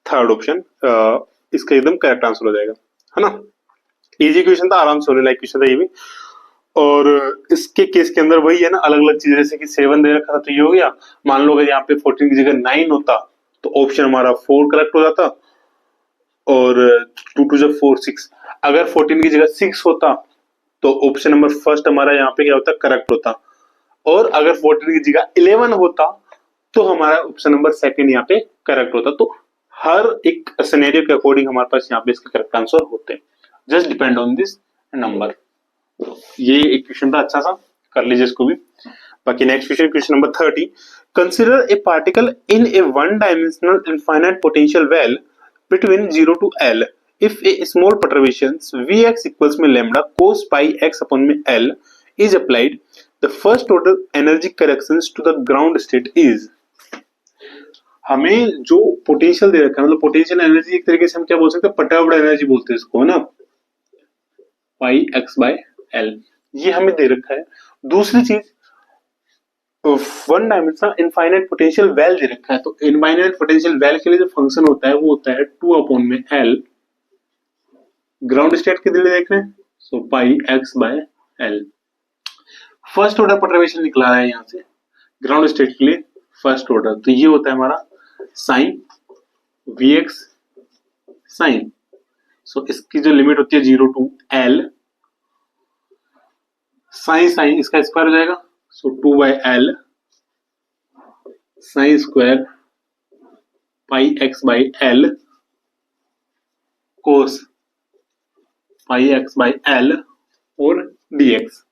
थर्ड ऑप्शन इसका एकदम करेक्ट आंसर हो जाएगा, है ना। इजी क्वेश्चन था, आराम से होने लायक क्वेश्चन था ये भी। और इसके केस के अंदर वही है ना, अलग अलग चीजें, जैसे कि 7 दे रखा था तो ये हो गया। मान लो अगर यहाँ पे 14 की जगह 9 होता तो ऑप्शन हमारा 4 करेक्ट हो जाता, और 2 2 जब 4 6, अगर 14 की जगह 6 होता तो ऑप्शन नंबर फर्स्ट हमारा यहाँ पे क्या होता, करेक्ट होता, और अगर 14 की जगह 11 होता तो हमारा ऑप्शन नंबर सेकंड यहाँ पे करेक्ट होता। तो हर एक सिनेरियो के अकॉर्डिंग हमारे पास यहाँ पे इसके करेक्ट आंसर होते हैं, just depend on this number. ये एक क्वेश्चन था अच्छा सा, कर लीजिए इसको भी। बाकी next question, question number 30, consider a particle in A one dimensional infinite potential well between 0 to L if a small perturbations Vx equals में lambda cos pi x upon में L is applied, the first order energy corrections to the ground state is। हमें जो potential दे रखा है, मतलब potential energy एक तरीके से हम क्या बोल सकते हैं, परटर्ब्ड एनर्जी बोलते हैं इसको, है ना, पाई एक्स बाय एल, ये हमें दे रखा है। दूसरी चीज one dimensional infinite potential well they रखा है, तो इनफाइनाइट पोटेंशियल वेल के लिए जो फंक्शन होता है वो होता है 2 अपॉन में एल, ग्राउंड स्टेट के लिए देख रहे हैं, so pi X by L. First order perturbation निकला है यहाँ से ग्राउंड स्टेट के लिए फर्स्ट ऑर्डर, तो ये होता है हमारा साइन वी एक्स साइन, सो इसकी जो लिमिट होती है 0 to L, साइन साइन इसका स्क्वायर हो जाएगा, सो 2 by L sine square pi X by L cos pi X by L और dx।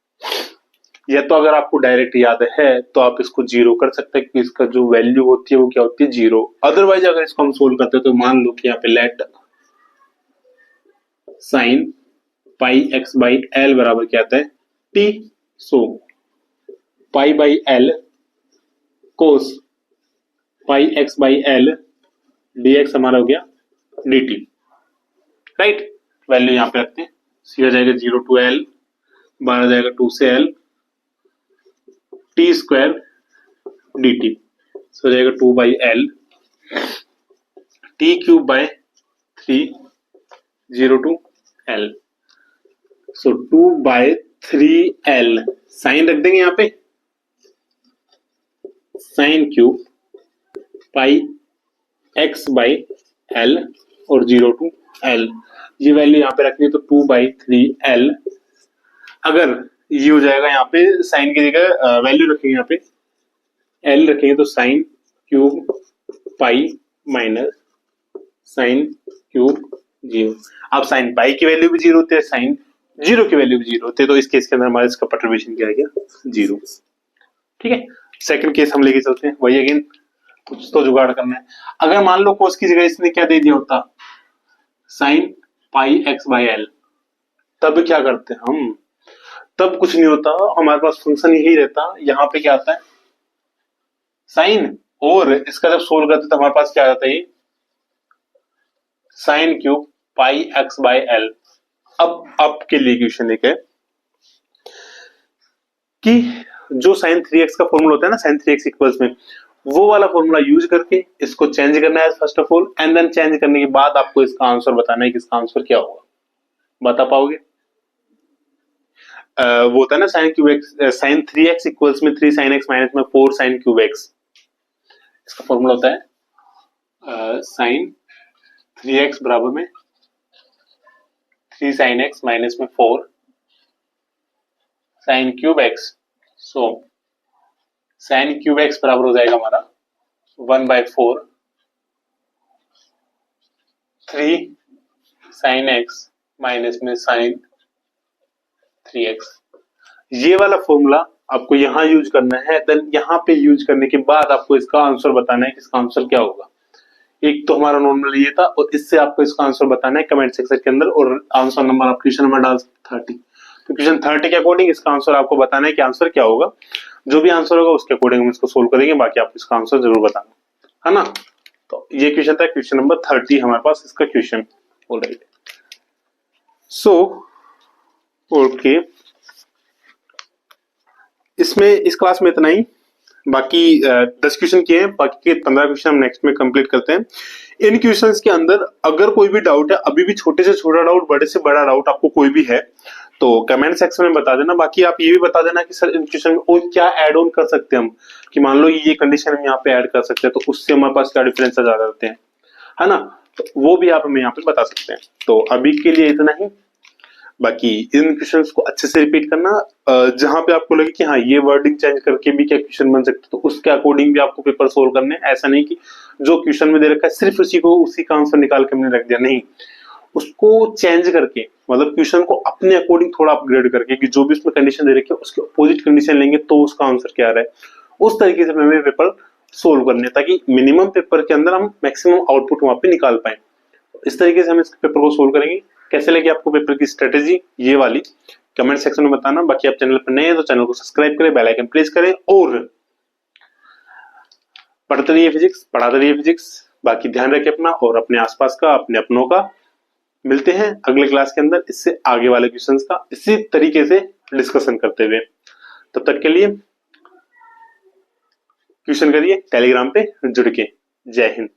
या तो अगर आपको डायरेक्ट याद है तो आप इसको 0 कर सकते हैं, कि इसका जो वैल्यू होती है वो क्या होती है 0। अदरवाइज अगर इसको हम सोल्व करते हैं तो मान लो कि यहाँ पे late sign pi X by L बराबर क्या आता है t, so pi by L cos pi X by L dx हमारा हो गया dt, राइट। वैल्यू यहाँ पे रखते हैं, सी हो जाएगा 0 to L, बाहर आ जाएगा 2 से L, t स्क्वायर dt। हो जाएगा 2/L t³ 3 0 to L। So 2/3L sign रख देंगे यहाँ पे, साइन क्यूब पाई x/L और 0 to L। ये वैल्यू यहाँ पे रखनी है तो 2/3L। अगर ये हो जाएगा यहाँ पे साइन की जगह वैल्यू रखेंगे, यहाँ पे L रखेंगे तो sine cube pi minus sine cube 0। अब साइन पाई की वैल्यू भी 0 होती है, साइन 0 की वैल्यू भी 0 होती है, तो इस केस के अंदर हमारे इसका परटर्बेशन क्या आ गया 0। ठीक है, सेकंड केस हम लेके चलते हैं। वही अगेन कुछ तो जुगाड़ करना है। अगर मान लो कोस की जगह इसने क्या दे दिया होता, साइन पाई x/L, तब क्या करते हम, तब कुछ नहीं होता, हमारे पास फंक्शन यही रहता। यहाँ पे क्या आता है साइन, और इसका जब सोल्व करते तो हमारे पास क्या आता है साइन क्यूब पाई x/L। अब के लिए क्वेश्चन एक है कि जो साइन 3x का फॉर्मूला होता है ना, साइन 3x इक्वल्स में, वो वाला फॉर्मूला यूज करके इसको चेंज करना है first of all, and then change करने के बाद आपको इसका आंसर बताना है कि इसका आंसर क्या होगा। बता पाओगे? वो होता है ना sine cube X, sine 3x equals में 3 sin x माइनस में 4 sin क्यूब x। इसका फॉर्मूला होता है साइन 3x बराबर में 3 sin x माइनस में 4 sin क्यूब x। सो sin क्यूब x बराबर हो जाएगा हमारा 1/4 3 sin x माइनस में sin 3x। ये वाला फॉर्मूला आपको यहां यूज करना है, देन यहां पे यूज करने के बाद आपको इसका आंसर बताना है कि इसका आंसर क्या होगा। एक तो हमारा नॉर्मल ये था, और इससे आपको इसका आंसर बताना है कमेंट सेक्शन के अंदर, और आंसर नंबर आप क्वेश्चन नंबर डाल 30। तो क्वेश्चन 30 के अकॉर्डिंग इसका आंसर आपको बताना है कि आंसर क्या होगा। जो भी आंसर होगा उसके अकॉर्डिंग हम इसको सोल्व करेंगे, बाकी आप इसका आंसर जरूर बताना, है ना। तो ये क्वेश्चन था क्वेश्चन नंबर 30 हमारे पास इसका क्वेश्चन। ऑलराइट, सो ओके, इसमें इस क्लास में इतना ही। बाकी 10 क्वेश्चन किए हैं, बाकी के 15 क्वेश्चन हम नेक्स्ट में कंप्लीट करते हैं। इन क्वेश्चंस के अंदर अगर कोई भी डाउट है, अभी भी छोटे से छोटा डाउट, बड़े से बड़ा डाउट आपको कोई भी है तो कमेंट सेक्शन में बता देना। बाकी आप ये भी बता देना कि सर इन क्वेश्चन में और क्या ऐड ऑन कर सकते हैं हम, कि मान लो ये कंडीशन हम यहाँ पे ऐड कर सकते हैं तो उससे हमारे पास क्या डिफरेंस आ जाते हैं, है ना। तो वो भी आप हमें यहाँ पे बता सकते हैं। तो अभी के लिए इतना ही। बाकी इन क्वेश्चंस को अच्छे से रिपीट करना, जहां पे आपको लगे कि हाँ ये वर्डिंग चेंज करके भी क्या क्वेश्चन बन सकते, तो उसके अकॉर्डिंग भी आपको पेपर सोल्व करने। ऐसा नहीं कि जो क्वेश्चन में दे रखा है सिर्फ उसी का आंसर निकाल के हमने रख दिया, नहीं, उसको चेंज करके, मतलब क्वेश्चन को अपने अकॉर्डिंग थोड़ा अपग्रेड करके, कि जो भी उसमें कंडीशन दे रखी है उसके अपोजिट कंडीशन लेंगे तो उसका आंसर क्या आ रहा है, उस तरीके से हमें पेपर सोल्व करने, ताकि मिनिमम पेपर के अंदर हम मैक्सिमम आउटपुट वहां पे निकाल पाए। इस तरीके से हम इस पेपर को सोल्व करेंगे। कैसे लगी आपको पेपर की स्ट्रेटेजी ये वाली, कमेंट सेक्शन में बताना। बाकी आप चैनल पर नए हैं तो चैनल को सब्सक्राइब करें, बेल आइकन प्रेस करें, और पढ़ते रहिए फिजिक्स, पढ़ाते रहिए फिजिक्स। बाकी ध्यान रखें अपना और अपने आसपास का, अपने अपनों का। मिलते हैं अगले क्लास के अंदर इससे आगे वाले क्वेश्चंस का इसी तरीके से डिस्कशन करते हुए। तब तक के लिए क्वेश्चन करिए टेलीग्राम पे जुड़ के। जय हिंद।